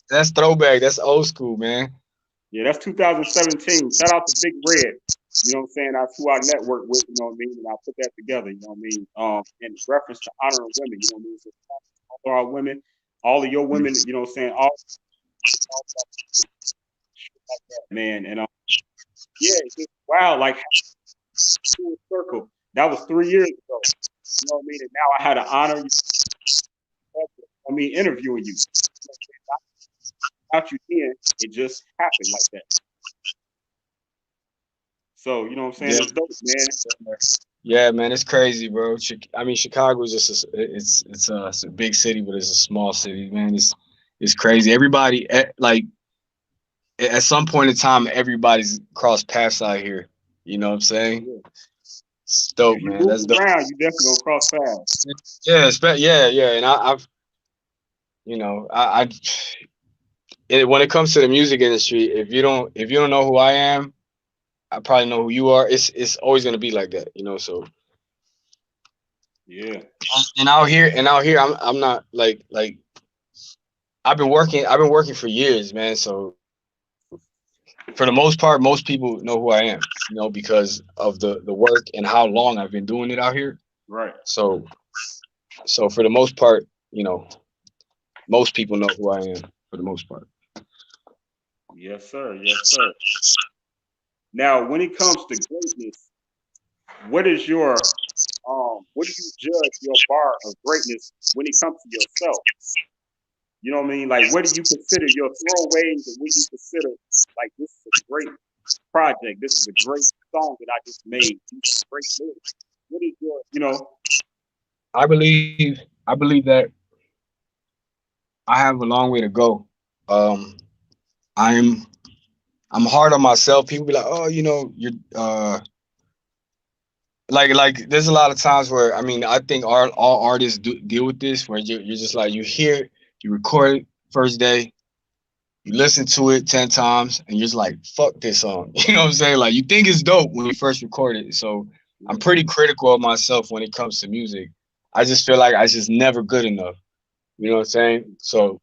That's throwback. That's old school, man. yeah. That's 2017. Shout out to Big Red. You know what I'm saying? That's who I network with. You know what I mean? And I put that together. You know what I mean? In reference to honoring women. You know what I mean? So all our women, all of your Mm. women. You know what I'm saying? All like that, man. And yeah, it's just wow. Like full circle. That was 3 years ago. You know what I mean? And now I had to honor you. I mean, interviewing you. Without you then, it just happened like that. So, you know what I'm saying? Yeah, It's dope, man. yeah, man. It's crazy, bro. I mean, Chicago is just it's a big city, but it's a small city, man. It's crazy. Everybody like at some point in time, everybody's crossed paths out here. You know what I'm saying? Yeah. It's If dope, you man. move That's dope. around, you definitely gonna cross paths. Yeah, yeah, yeah. And I've, when it comes to the music industry, if you don't know who I am, I probably know who you are. It's always gonna be like that, you know. So Yeah, and out here, I'm not like I've been working for years, man. So for the most part, most people know who I am, you know, because of the work and how long I've been doing it out here. right. So for the most part, you know, most people know who I am for the most part. Yes, sir. Yes, sir. Now, when it comes to greatness, what is your what do you judge your bar of greatness when it comes to yourself? You know what I mean? Like, what do you consider your throwaways, and what do you consider like this is a great project? This is a great song that I just made. These are great lyrics. What is your, you know? I believe that I have a long way to go. Um, I'm I'm hard on myself. People be like, oh, you know, you're there's a lot of times where I mean I think all artists deal with this where you're just like you hear it, you record it first day, you listen to it 10 times and you're just like fuck this song. You know what I'm saying? Like you think it's dope when you first record it. So I'm Yeah, pretty critical of myself when it comes to music. I just feel like I just never good enough. You know what I'm saying? So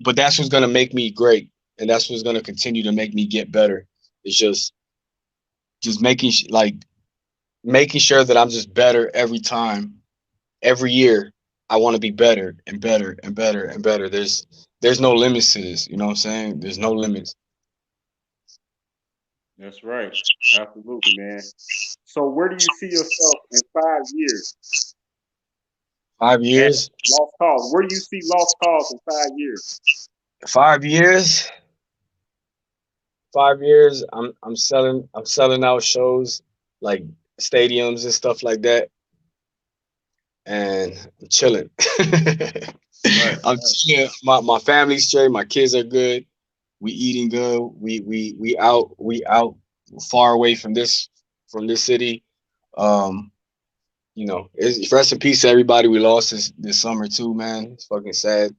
but that's what's gonna make me great and that's what's gonna continue to make me get better. It's just making sure that I'm just better every time every year. I want to be better and better and better and better. There's no limits to this. You know what I'm saying? There's no limits. that's right. Absolutely, man. So, where do you see yourself in 5 years? And 5 years. Lost Cause. Where do you see Lost Cause in 5 years? 5 years. 5 years. I'm selling out shows like stadiums and stuff like that, and I'm chilling. Right, I'm right. chilling. My family's straight. My kids are good. We eating good. We out far away from this city. Um, you know, it's rest in peace to everybody we lost this summer too, man. It's fucking sad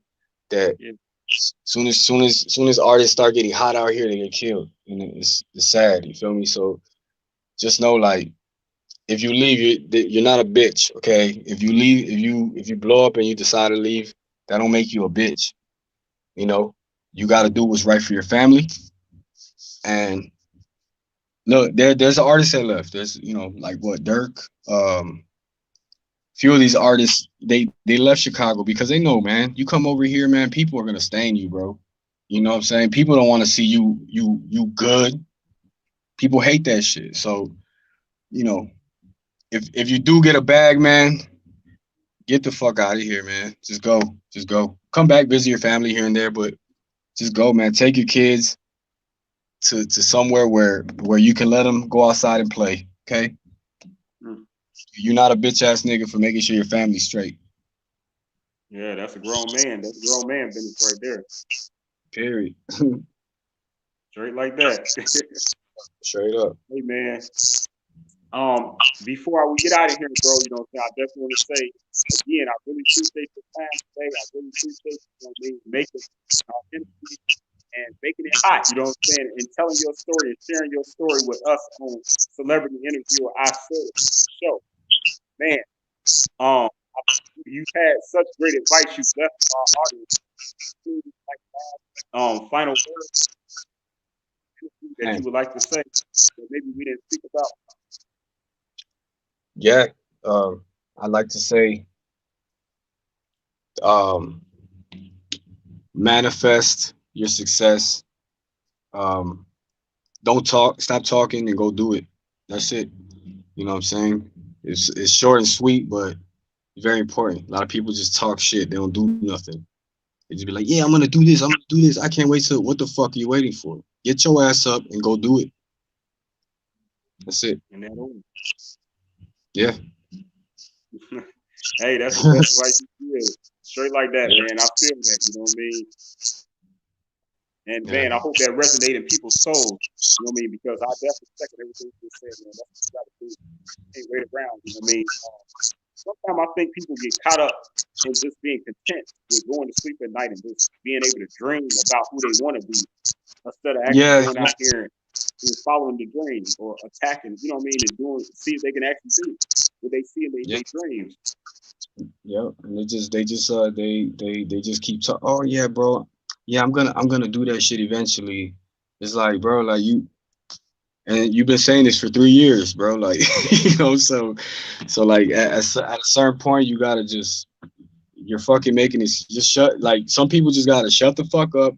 that Yeah, soon as artists start getting hot out here, they get killed, and it's sad. You feel me? So just know, like, if you leave, you're not a bitch, okay? If you leave, if you blow up and you decide to leave, that don't make you a bitch. You know, you got to do what's right for your family. And look, there's an artist that left. There's like what Dirk, few of these artists they left Chicago because they know, man, you come over here, man, people are gonna stain you, bro. You know what I'm saying? People don't want to see you good. People hate that shit. So, you know, if you do get a bag, man, get the fuck out of here, man. Just go. Just go. Come back, visit your family here and there, but just go, man. Take your kids to somewhere where you can let them go outside and play. Okay? mm, You're not a bitch ass nigga for making sure your family's straight. yeah. That's a grown man. That's a grown man business right there. Period. Straight like that. Straight up. Hey, man. Before we get out of here, bro, you know, I definitely want to say again, I really appreciate your time today. I really appreciate making interview and making it hot. You know what I'm saying? And telling your story and sharing your story with us on Celebrity Interviewer I Said show. Man, um, you've had such great advice you've left for our audience. Like final words that you Man. would like to say that maybe we didn't speak about. Yeah. I'd like to say, um, manifest your success. Um, don't talk, stop talking and go do it. That's it. You know what I'm saying? It's short and sweet, but very important. A lot of people just talk shit. They don't do nothing. They just be like, "Yeah, I'm gonna do this. I'm gonna do this. I can't wait to." What the fuck are you waiting for? Get your ass up and go do it. That's it. In that order. Yeah. Hey, that's the best advice you can give. Straight like that, man. I feel that. You know what I mean? And Yeah. man, I hope that resonated in people's souls. You know what I mean? Because I definitely second everything you just said, man. That's what you got to do. Can't wait around. You know what I mean? Sometimes I think people get caught up in just being content with going to sleep at night and just being able to dream about who they want to be instead of actually Yeah. going out here and following the dream or attacking, you know what I mean, and doing see if they can actually do what they see in Yeah. their dreams. Yeah. And they just keep talking. Oh yeah, bro. Yeah, I'm gonna do that shit eventually. It's like, bro, like and you've been saying this for 3 years, bro. Like, so like at a certain point, you gotta just you're fucking making this just shut. Like some people just gotta shut the fuck up,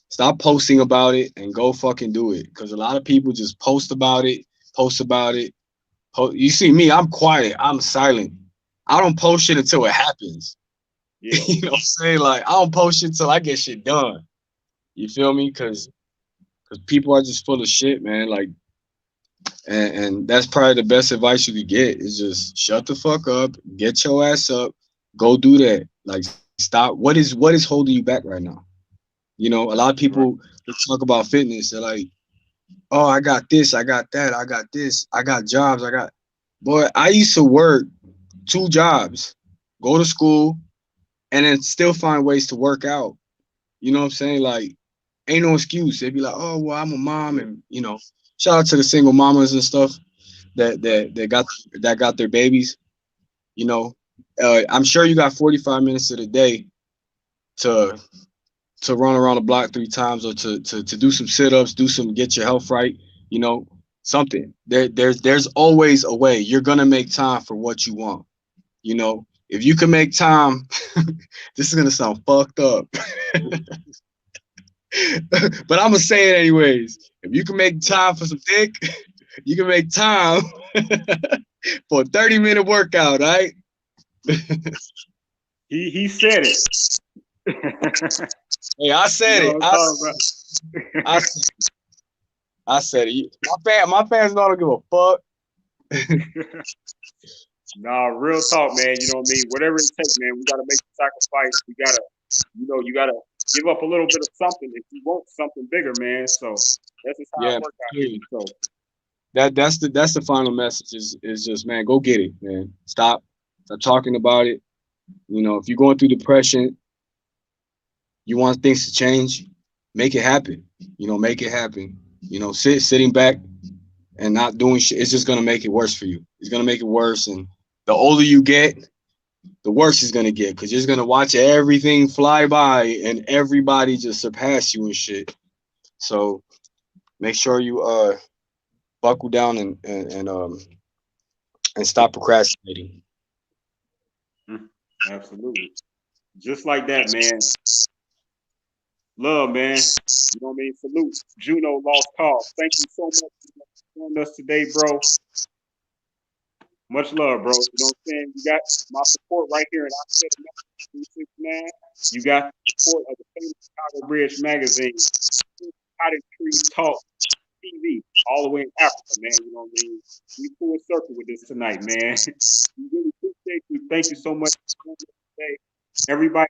stop posting about it, and go fucking do it. Because a lot of people just post about it. You see me, I'm quiet, I'm silent. I don't post shit until it happens. Yeah, You know what I'm saying? Like I don't post shit till I get shit done. You feel me? Because people are just full of shit, man. Like and that's probably the best advice you could get is just shut the fuck up, get your ass up, go do that. Like stop. What is holding you back right now? You know, a lot of right. people they talk about fitness. They're like, oh, I got this, I got that, I got this, I got jobs, I got. Boy, I used to work 2 jobs, go to school, and then still find ways to work out. You know what I'm saying? Like, ain't no excuse. They'd be like, oh, well, I'm a mom, Yeah, and shout out to the single mamas and stuff that got their babies. You know, I'm sure you got 45 minutes of the day to run around the block 3 times or to do some sit-ups, do some get your health right. You know, something. There's always a way. You're gonna make time for what you want. You know, if you can make time, this is gonna sound fucked up, but I'm gonna say it anyways. If you can make time for some dick, you can make time for a 30-minute workout, right? he said it. Hey, I You said know it. what I'm talking I, I said it. My fans don't give a fuck. about. Nah, real talk, man. You know what I mean? Whatever it takes, man. We gotta make the sacrifice. We gotta, you gotta give up a little bit of something if you want something bigger, man. So that's just how it Yeah, works out here. please. So That's the final message is just, man, go get it, man. Stop talking about it. You know, if you're going through depression, you want things to change, make it happen. You know, make it happen. You know, sitting back and not doing shit, it's just gonna make it worse for you. It's gonna make it worse, and the older you get, the worse it's gonna get because you're just gonna watch everything fly by and everybody just surpass you and shit. So make sure you buckle down and stop procrastinating. mm, absolutely, just like that, man. Love, man. You know what I mean? Salute, Juno Lost Cause. Thank you so much for joining us today, bro. Much love, bro. You know what I'm saying? You got my support right here, and I said it, 369. You got the support of the famous Chicago Bridge magazine, Cottage Tree Talk TV, all the way in Africa, man. You know what I mean? We full circle with this tonight, man. We really appreciate you. Thank you so much for joining us today. Everybody,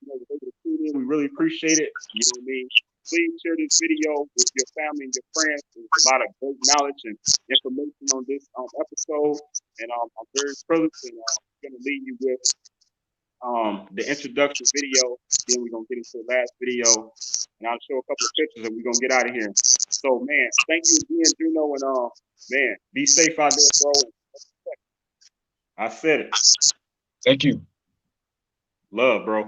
was able to tune in. We really appreciate it. You know what I mean? Please share this video with your family and your friends. There's a lot of great knowledge and information on this episode. And I'm very privileged, and I'm going to leave you with the introduction video. Then we're going to get into the last video. And I'll show a couple of pictures, and we're going to get out of here. So, man, thank you again, Juno. And, man, be safe out there, bro. I said it. Thank you. Love, bro.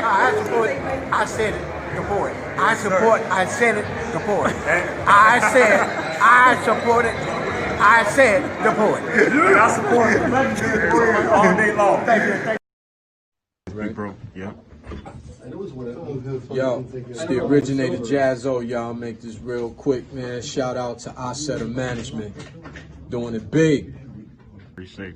I support. I said it. Support. I support. I said it. Support. I said. I support it. I said support. I support the legendary all day long. Thank you. Thank you. Right, bro. Yeah. Yo, it's the originator Jazzo, y'all. Make this real quick, man. Shout out to Isaidit Management. Doing it big. Appreciate it.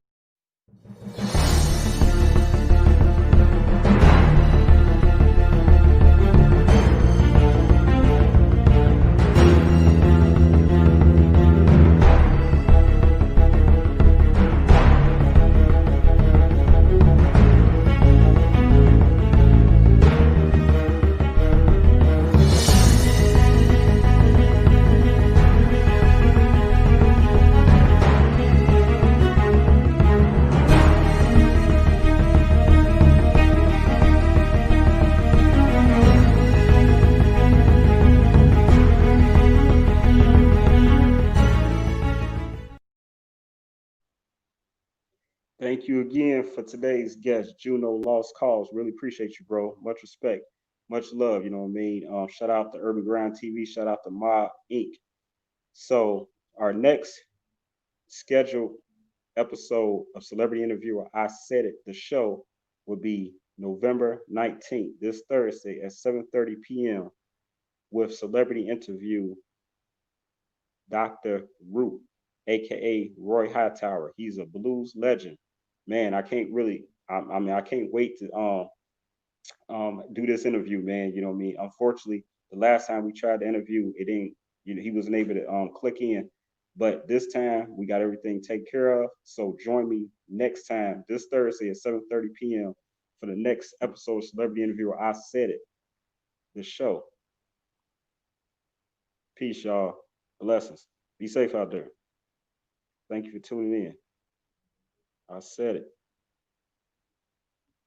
Thank you again for today's guest, Juno Lost Cause. Really appreciate you, bro. Much respect, much love. You know what I mean? Shout out to Urban Grind TV. Shout out to Mob Inc. So our next scheduled episode of Celebrity Interviewer, I Said It, the show, will be November 19th, this Thursday at 7:30 p.m. with celebrity interview Dr. Root, aka Roy Hightower. He's a blues legend. Man, I can't really. I mean, I can't wait to do this interview, man. You know what I mean? Unfortunately, the last time we tried to interview, it didn't. You know, he wasn't able to click in. But this time we got everything taken care of. So join me next time, this Thursday at 7:30 p.m. for the next episode of Celebrity Interviewer. I Said It, the show. Peace, y'all. Blessings. Be safe out there. Thank you for tuning in. I said it.